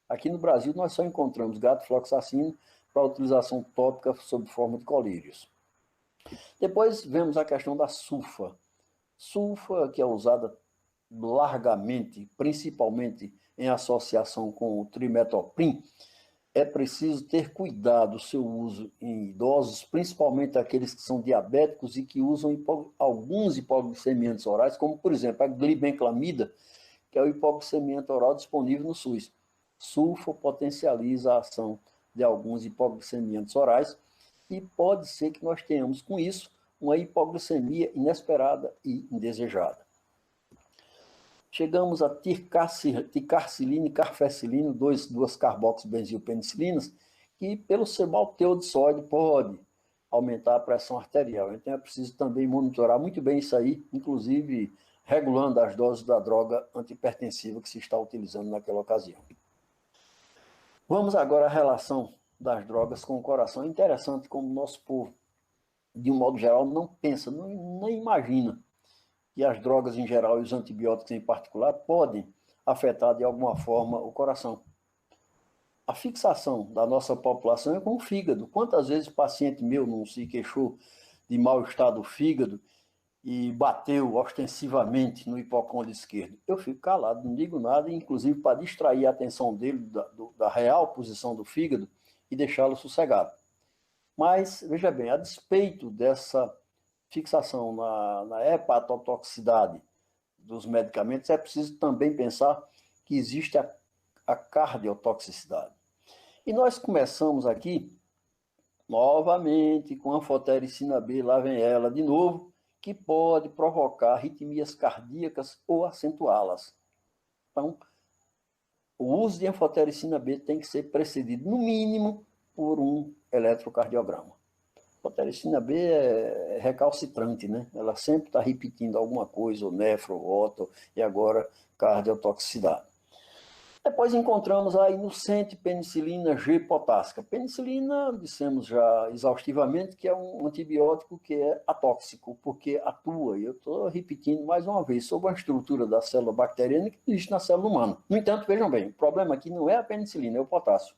Aqui no Brasil, nós só encontramos gatifloxacina para utilização tópica sob forma de colírios. Depois, vemos a questão da sulfa. Sulfa, que é usada largamente, principalmente em associação com o trimetoprim, é preciso ter cuidado o seu uso em idosos, principalmente aqueles que são diabéticos e que usam alguns hipoglicemiantes orais, como, por exemplo, a glibenclamida, que é o hipoglicemiante oral disponível no SUS. Sulfa potencializa a ação de alguns hipoglicemiantes orais e pode ser que nós tenhamos, com isso, uma hipoglicemia inesperada e indesejada. Chegamos a ticarcilina e carfecilina, duas carboxibenzilpenicilinas, que pelo seu mau teor de sódio pode aumentar a pressão arterial. Então é preciso também monitorar muito bem isso aí, inclusive regulando as doses da droga antihipertensiva que se está utilizando naquela ocasião. Vamos agora à relação das drogas com o coração. É interessante como o nosso povo, de um modo geral, não pensa, nem imagina que as drogas em geral e os antibióticos em particular podem afetar de alguma forma o coração. A fixação da nossa população é com o fígado. Quantas vezes paciente meu não se queixou de mal-estar do fígado e bateu ostensivamente no hipocôndrio esquerdo? Eu fico calado, não digo nada, inclusive para distrair a atenção dele da real posição do fígado e deixá-lo sossegado. Mas, veja bem, a despeito dessa fixação na hepatotoxicidade dos medicamentos, é preciso também pensar que existe a cardiotoxicidade. E nós começamos aqui, novamente, com a anfotericina B, lá vem ela de novo, que pode provocar arritmias cardíacas ou acentuá-las. Então, o uso de anfotericina B tem que ser precedido, no mínimo, por um eletrocardiograma. A anfotericina B é recalcitrante, né? Ela sempre está repetindo alguma coisa, o nefro, o oto, e agora cardiotoxicidade. Depois encontramos a inocente penicilina G potássica. Penicilina, dissemos já exaustivamente, que é um antibiótico que é atóxico, porque atua, e eu estou repetindo mais uma vez, sobre a estrutura da célula bacteriana que existe na célula humana. No entanto, vejam bem, o problema aqui não é a penicilina, é o potássio.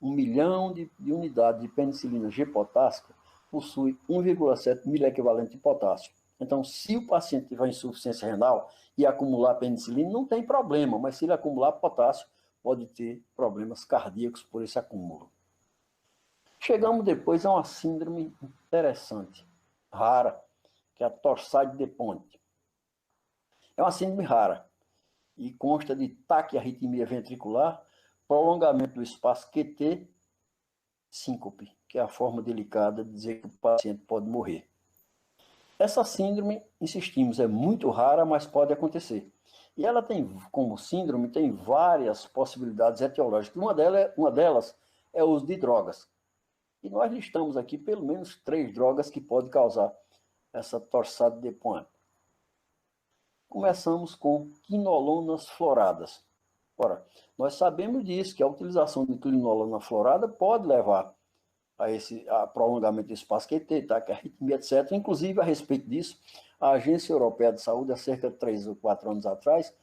1 milhão de unidades de penicilina G potássica possui 1,7 miliequivalente de potássio. Então, se o paciente tiver insuficiência renal e acumular penicilina, não tem problema, mas se ele acumular potássio, pode ter problemas cardíacos por esse acúmulo. Chegamos depois a uma síndrome interessante, rara, que é a torsade de Ponte. É uma síndrome rara e consta de taquiarritmia ventricular, prolongamento do espaço QT, síncope, que é a forma delicada de dizer que o paciente pode morrer. Essa síndrome, insistimos, é muito rara, mas pode acontecer. E ela tem, como síndrome, tem várias possibilidades etiológicas. Uma delas é o uso de drogas. E nós listamos aqui pelo menos 3 drogas que podem causar essa torsade de Pointe. Começamos com quinolonas floradas. Ora, nós sabemos disso, que a utilização de quinolona florada pode levar a prolongamento do espaço QT, taquiarritmia, etc. Inclusive, a respeito disso, a Agência Europeia de Saúde, há cerca de 3 ou 4 anos atrás,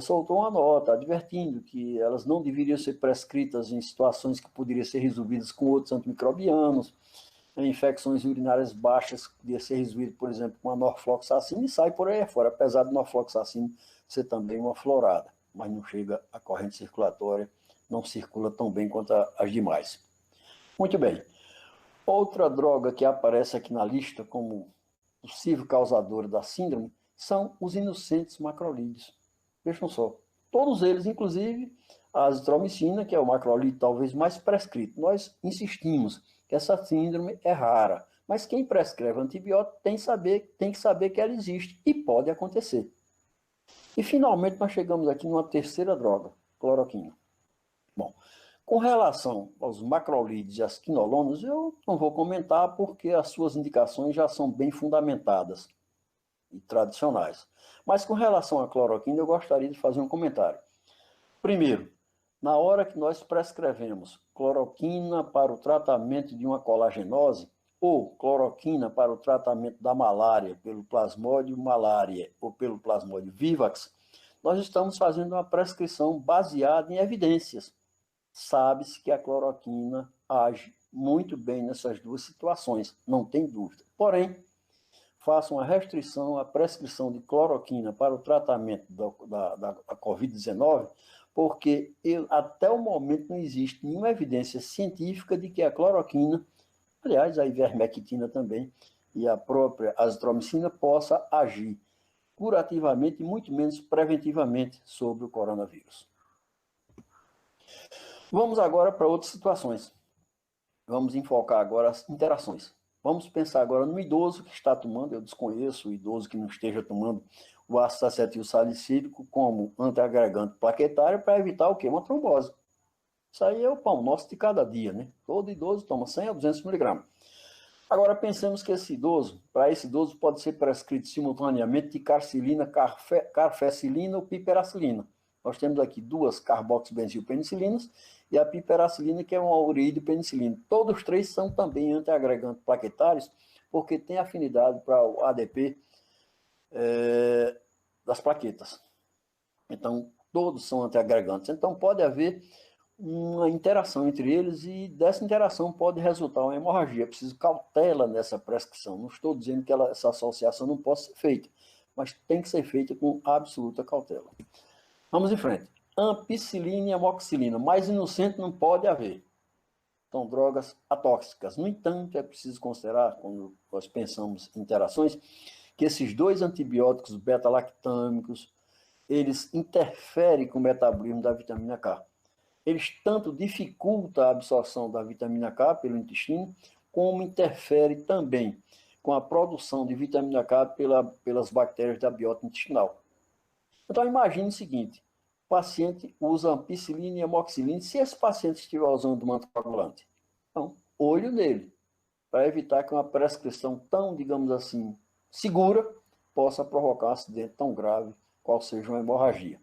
soltou uma nota advertindo que elas não deveriam ser prescritas em situações que poderiam ser resolvidas com outros antimicrobianos, em infecções urinárias baixas, que podia ser resolvido, por exemplo, com a norfloxacina, e sai por aí fora, apesar de norfloxacina ser também uma florada, mas não chega à corrente circulatória, não circula tão bem quanto as demais. Muito bem. Outra droga que aparece aqui na lista como possível causadora da síndrome são os inocentes macrolídeos. Vejam só, todos eles, inclusive a azitromicina, que é o macrolídeo talvez mais prescrito. Nós insistimos que essa síndrome é rara, mas quem prescreve antibiótico tem que saber que ela existe e pode acontecer. E finalmente nós chegamos aqui numa terceira droga, cloroquina. Bom, com relação aos macrolídeos e às quinolonas, eu não vou comentar porque as suas indicações já são bem fundamentadas e tradicionais. Mas com relação à cloroquina, eu gostaria de fazer um comentário. Primeiro, na hora que nós prescrevemos cloroquina para o tratamento de uma colagenose ou cloroquina para o tratamento da malária pelo plasmódio malária ou pelo plasmódio vivax, nós estamos fazendo uma prescrição baseada em evidências. Sabe-se que a cloroquina age muito bem nessas duas situações, não tem dúvida. Porém, faça uma restrição à prescrição de cloroquina para o tratamento da Covid-19, porque até o momento não existe nenhuma evidência científica de que a cloroquina, aliás, a ivermectina também, e a própria azitromicina possa agir curativamente e muito menos preventivamente sobre o coronavírus. Vamos agora para outras situações. Vamos enfocar agora as interações. Vamos pensar agora no idoso que está tomando, eu desconheço o idoso que não esteja tomando o ácido acetilsalicílico como antiagregante plaquetário para evitar o quê? Uma trombose. Isso aí é o pão nosso de cada dia, né? Todo idoso toma 100 a 200 miligramas. Agora pensemos que para esse idoso pode ser prescrito simultaneamente de carcilina, carfecilina ou piperacilina. Nós temos aqui duas carboxibenzilpenicilinas e a piperacilina, que é uma ureidopenicilina. Todos três são também antiagregantes plaquetários, porque têm afinidade para o ADP das plaquetas. Então, todos são antiagregantes. Então, pode haver uma interação entre eles e dessa interação pode resultar uma hemorragia. É preciso cautela nessa prescrição. Não estou dizendo que essa associação não possa ser feita, mas tem que ser feita com absoluta cautela. Vamos em frente. Ampicilina e amoxicilina. Mais inocente não pode haver. São drogas atóxicas. No entanto, é preciso considerar, quando nós pensamos em interações, que esses dois antibióticos beta-lactâmicos, eles interferem com o metabolismo da vitamina K. Eles tanto dificultam a absorção da vitamina K pelo intestino, como interfere também com a produção de vitamina K pelas bactérias da biota intestinal. Então, imagine o seguinte, o paciente usa ampicilina e amoxicilina, se esse paciente estiver usando um anticoagulante. Então, olho nele, para evitar que uma prescrição tão, digamos assim, segura, possa provocar um acidente tão grave, qual seja uma hemorragia.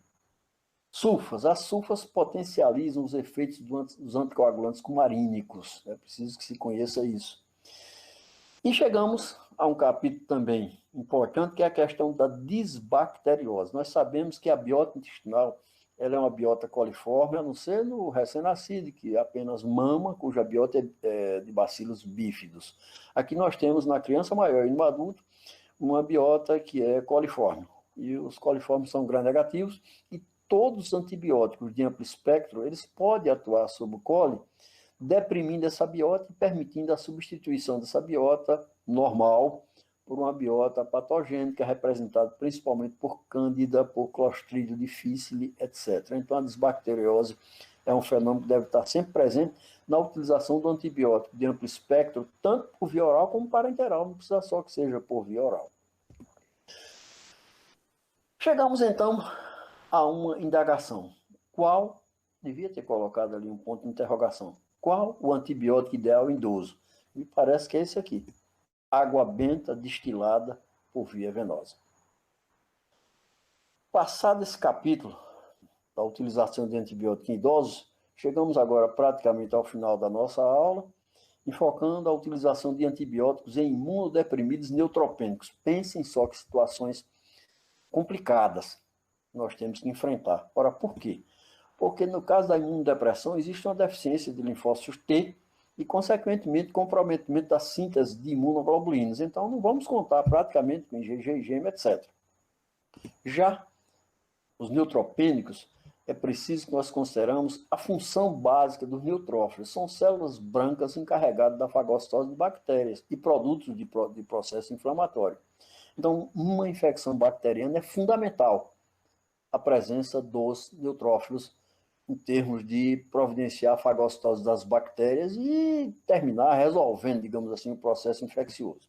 Sulfas. As sulfas potencializam os efeitos dos anticoagulantes cumarínicos. É preciso que se conheça isso. E chegamos a um capítulo também importante, que é a questão da desbacteriose. Nós sabemos que a biota intestinal ela é uma biota coliforme, a não ser no recém-nascido, que apenas mama, cuja biota é de bacilos bífidos. Aqui nós temos na criança maior e no adulto uma biota que é coliforme. E os coliformes são gram-negativos e todos os antibióticos de amplo espectro, eles podem atuar sobre o coli, deprimindo essa biota e permitindo a substituição dessa biota normal por uma biota patogênica, representada principalmente por cândida, por clostridio difficile, etc. Então, a desbacteriose é um fenômeno que deve estar sempre presente na utilização do antibiótico de amplo espectro, tanto por via oral como parenteral, não precisa só que seja por via oral. Chegamos, então, a uma indagação. Qual, devia ter colocado ali um ponto de interrogação, qual o antibiótico ideal em idoso? Me parece que é esse aqui. Água benta destilada por via venosa. Passado esse capítulo, a utilização de antibiótico em idosos, chegamos agora praticamente ao final da nossa aula, enfocando a utilização de antibióticos em imunodeprimidos neutropênicos. Pensem só que situações complicadas nós temos que enfrentar. Ora, por quê? Porque no caso da imunodepressão existe uma deficiência de linfócitos T e, consequentemente, comprometimento da síntese de imunoglobulinas. Então, não vamos contar praticamente com IgG, IgM, etc. Já os neutropênicos, é preciso que nós consideramos a função básica dos neutrófilos. São células brancas encarregadas da fagocitose de bactérias e produtos de processo inflamatório. Então, uma infecção bacteriana é fundamental a presença dos neutrófilos em termos de providenciar a fagocitose das bactérias e terminar resolvendo, digamos assim, o processo infeccioso.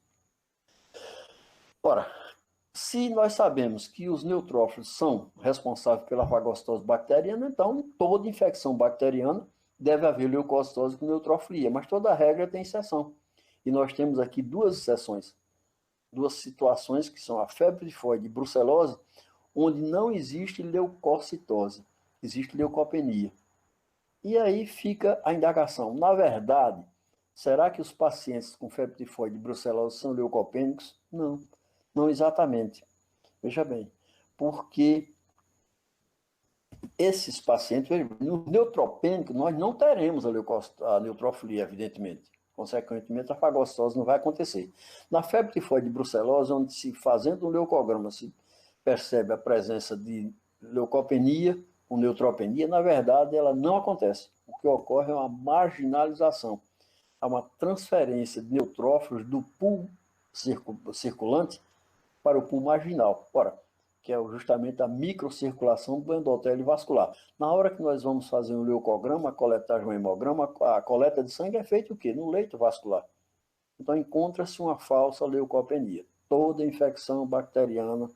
Ora, se nós sabemos que os neutrófilos são responsáveis pela fagocitose bacteriana, então toda infecção bacteriana deve haver leucocitose com neutrofilia, mas toda regra tem exceção. E nós temos aqui duas exceções, duas situações que são a febre tifoide e brucelose, onde não existe leucocitose, existe leucopenia. E aí fica a indagação. Na verdade, será que os pacientes com febre tifoide e brucelose são leucopênicos? Não, não exatamente. Veja bem, porque esses pacientes, no neutropênico, nós não teremos a neutrofilia, evidentemente. Consequentemente, a fagocitose não vai acontecer. Na febre tifoide e brucelose, onde se fazendo um leucograma se percebe a presença de leucopenia, com neutropenia, na verdade, ela não acontece. O que ocorre é uma marginalização. Há uma transferência de neutrófilos do pool circulante para o pool marginal. Ora, que é justamente a microcirculação do endotélio vascular. Na hora que nós vamos fazer um leucograma, a coletagem do hemograma, a coleta de sangue é feita o quê? No leito vascular. Então, encontra-se uma falsa leucopenia. Toda infecção bacteriana,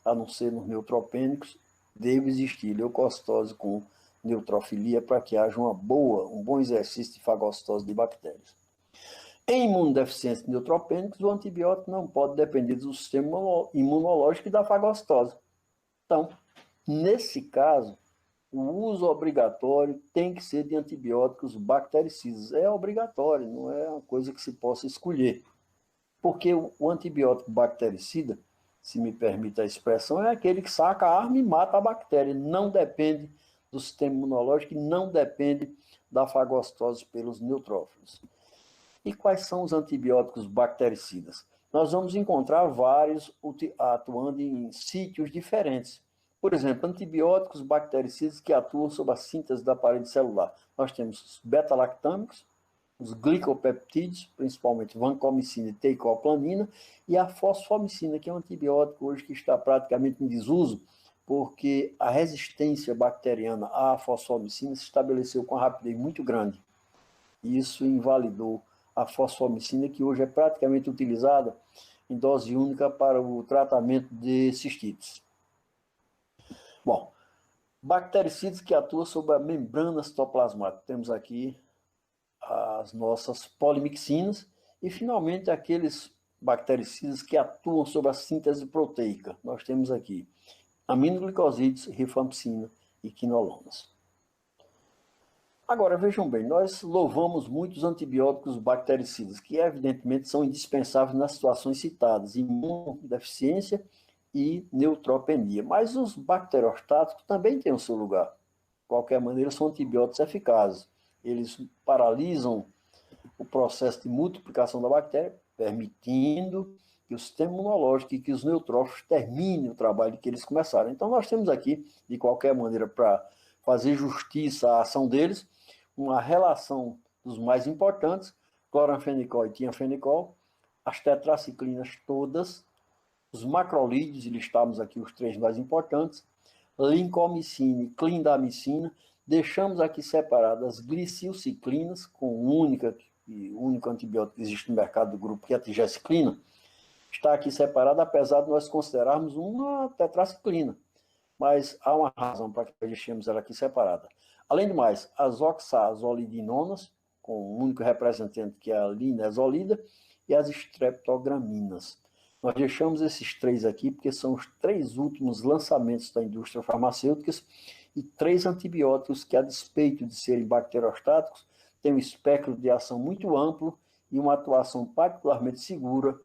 a não ser nos neutropênicos, deve existir leucocitose com neutrofilia para que haja um bom exercício de fagocitose de bactérias. Em imunodeficientes neutropênicos, o antibiótico não pode depender do sistema imunológico e da fagocitose. Então, nesse caso, o uso obrigatório tem que ser de antibióticos bactericidas. É obrigatório, não é uma coisa que se possa escolher. Porque o antibiótico bactericida, se me permite a expressão, é aquele que saca a arma e mata a bactéria. Não depende do sistema imunológico e não depende da fagocitose pelos neutrófilos. E quais são os antibióticos bactericidas? Nós vamos encontrar vários atuando em sítios diferentes. Por exemplo, antibióticos bactericidas que atuam sobre a síntese da parede celular. Nós temos os beta-lactâmicos, os glicopeptídeos, principalmente vancomicina e teicoplanina, e a fosfomicina, que é um antibiótico hoje que está praticamente em desuso, porque a resistência bacteriana à fosfomicina se estabeleceu com uma rapidez muito grande. E isso invalidou a fosfomicina, que hoje é praticamente utilizada em dose única para o tratamento de cistites. Bom, bactericidas que atuam sobre a membrana citoplasmática. Temos aqui as nossas polimixinas e, finalmente, aqueles bactericidas que atuam sobre a síntese proteica. Nós temos aqui aminoglicosídeos, rifampicina e quinolonas. Agora, vejam bem, nós louvamos muito os antibióticos bactericidas, que evidentemente são indispensáveis nas situações citadas, imunodeficiência e neutropenia. Mas os bacteriostáticos também têm o seu lugar. De qualquer maneira, são antibióticos eficazes. Eles paralisam o processo de multiplicação da bactéria, permitindo que o sistema imunológico e que os neutrófilos terminem o trabalho que eles começaram. Então, nós temos aqui, de qualquer maneira, para fazer justiça à ação deles, uma relação dos mais importantes, cloranfenicol e tianfenicol, as tetraciclinas todas, os macrolídeos, e listamos aqui os três mais importantes, lincomicina e clindamicina, deixamos aqui separadas as glicilciclinas, com o único antibiótico que existe no mercado do grupo, que é a tigeciclina, está aqui separada, apesar de nós considerarmos uma tetraciclina. Mas há uma razão para que deixemos ela aqui separada. Além do mais, as oxazolidinonas, com o único representante que é a linezolida, e as streptograminas. Nós deixamos esses três aqui porque são os três últimos lançamentos da indústria farmacêutica e 3 antibióticos que, a despeito de serem bacteriostáticos, têm um espectro de ação muito amplo e uma atuação particularmente segura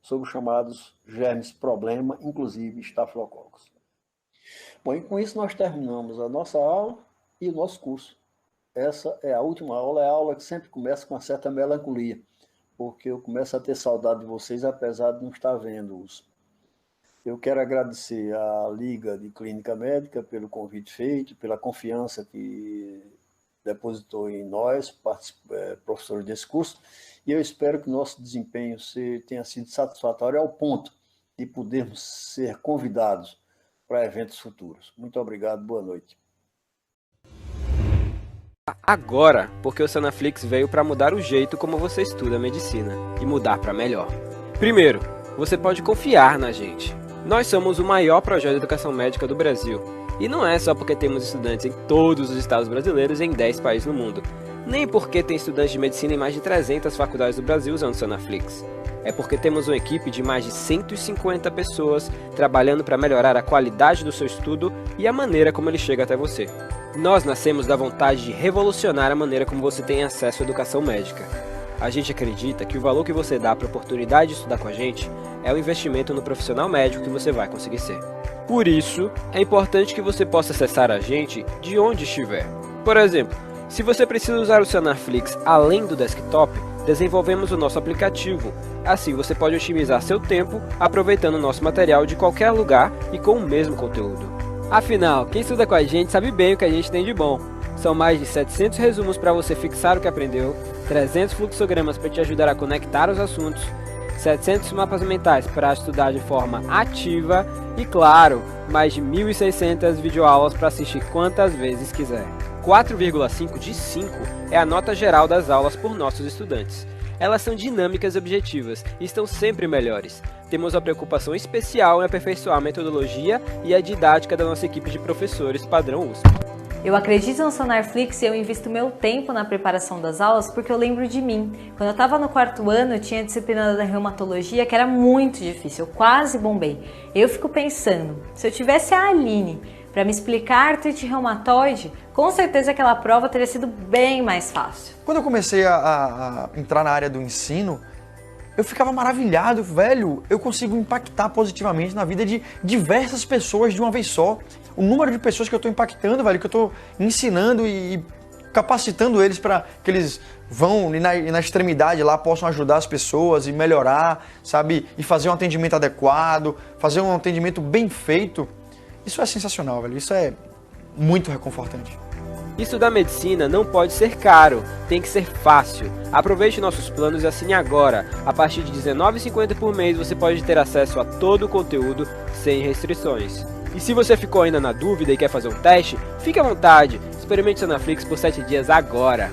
sobre os chamados germes problema, inclusive estafilococos. Bom, e com isso nós terminamos a nossa aula e o nosso curso. Essa é a última aula, é a aula que sempre começa com uma certa melancolia, porque eu começo a ter saudade de vocês, apesar de não estar vendo-os. Eu quero agradecer à Liga de Clínica Médica pelo convite feito, pela confiança que depositou em nós, professores desse curso, e eu espero que o nosso desempenho tenha sido satisfatório ao ponto de podermos ser convidados para eventos futuros. Muito obrigado, boa noite. Agora, porque o Sanaflix veio para mudar o jeito como você estuda medicina, e mudar para melhor. Primeiro, você pode confiar na gente. Nós somos o maior projeto de educação médica do Brasil. E não é só porque temos estudantes em todos os estados brasileiros e em 10 países no mundo. Nem porque tem estudantes de medicina em mais de 300 faculdades do Brasil usando o Sanaflix. É porque temos uma equipe de mais de 150 pessoas trabalhando para melhorar a qualidade do seu estudo e a maneira como ele chega até você. Nós nascemos da vontade de revolucionar a maneira como você tem acesso à educação médica. A gente acredita que o valor que você dá para a oportunidade de estudar com a gente é o investimento no profissional médico que você vai conseguir ser. Por isso, é importante que você possa acessar a gente de onde estiver. Por exemplo, se você precisa usar o Sanaflix além do desktop, desenvolvemos o nosso aplicativo. Assim você pode otimizar seu tempo aproveitando o nosso material de qualquer lugar e com o mesmo conteúdo. Afinal, quem estuda com a gente sabe bem o que a gente tem de bom. São mais de 700 resumos para você fixar o que aprendeu, 300 fluxogramas para te ajudar a conectar os assuntos, 700 mapas mentais para estudar de forma ativa e, claro, mais de 1.600 videoaulas para assistir quantas vezes quiser. 4,5 de 5 é a nota geral das aulas por nossos estudantes. Elas são dinâmicas e objetivas e estão sempre melhores. Temos uma preocupação especial em aperfeiçoar a metodologia e a didática da nossa equipe de professores padrão USP. Eu acredito no Sanaflix e eu invisto meu tempo na preparação das aulas porque eu lembro de mim. Quando eu estava no 4º ano, eu tinha a disciplina da reumatologia que era muito difícil, eu quase bombei. Eu fico pensando, se eu tivesse a Aline para me explicar artrite reumatoide, com certeza aquela prova teria sido bem mais fácil. Quando eu comecei a entrar na área do ensino, eu ficava maravilhado, velho, eu consigo impactar positivamente na vida de diversas pessoas de uma vez só. O número de pessoas que eu estou impactando, velho, que eu estou ensinando e capacitando eles para que eles vão e na extremidade lá possam ajudar as pessoas e melhorar, sabe? E fazer um atendimento adequado, fazer um atendimento bem feito. Isso é sensacional, velho. Isso é muito reconfortante. Estudar medicina não pode ser caro, tem que ser fácil. Aproveite nossos planos e assine agora. A partir de R$19,50 por mês você pode ter acesso a todo o conteúdo sem restrições. E se você ficou ainda na dúvida e quer fazer um teste, fique à vontade. Experimente o Sanaflix por 7 dias agora.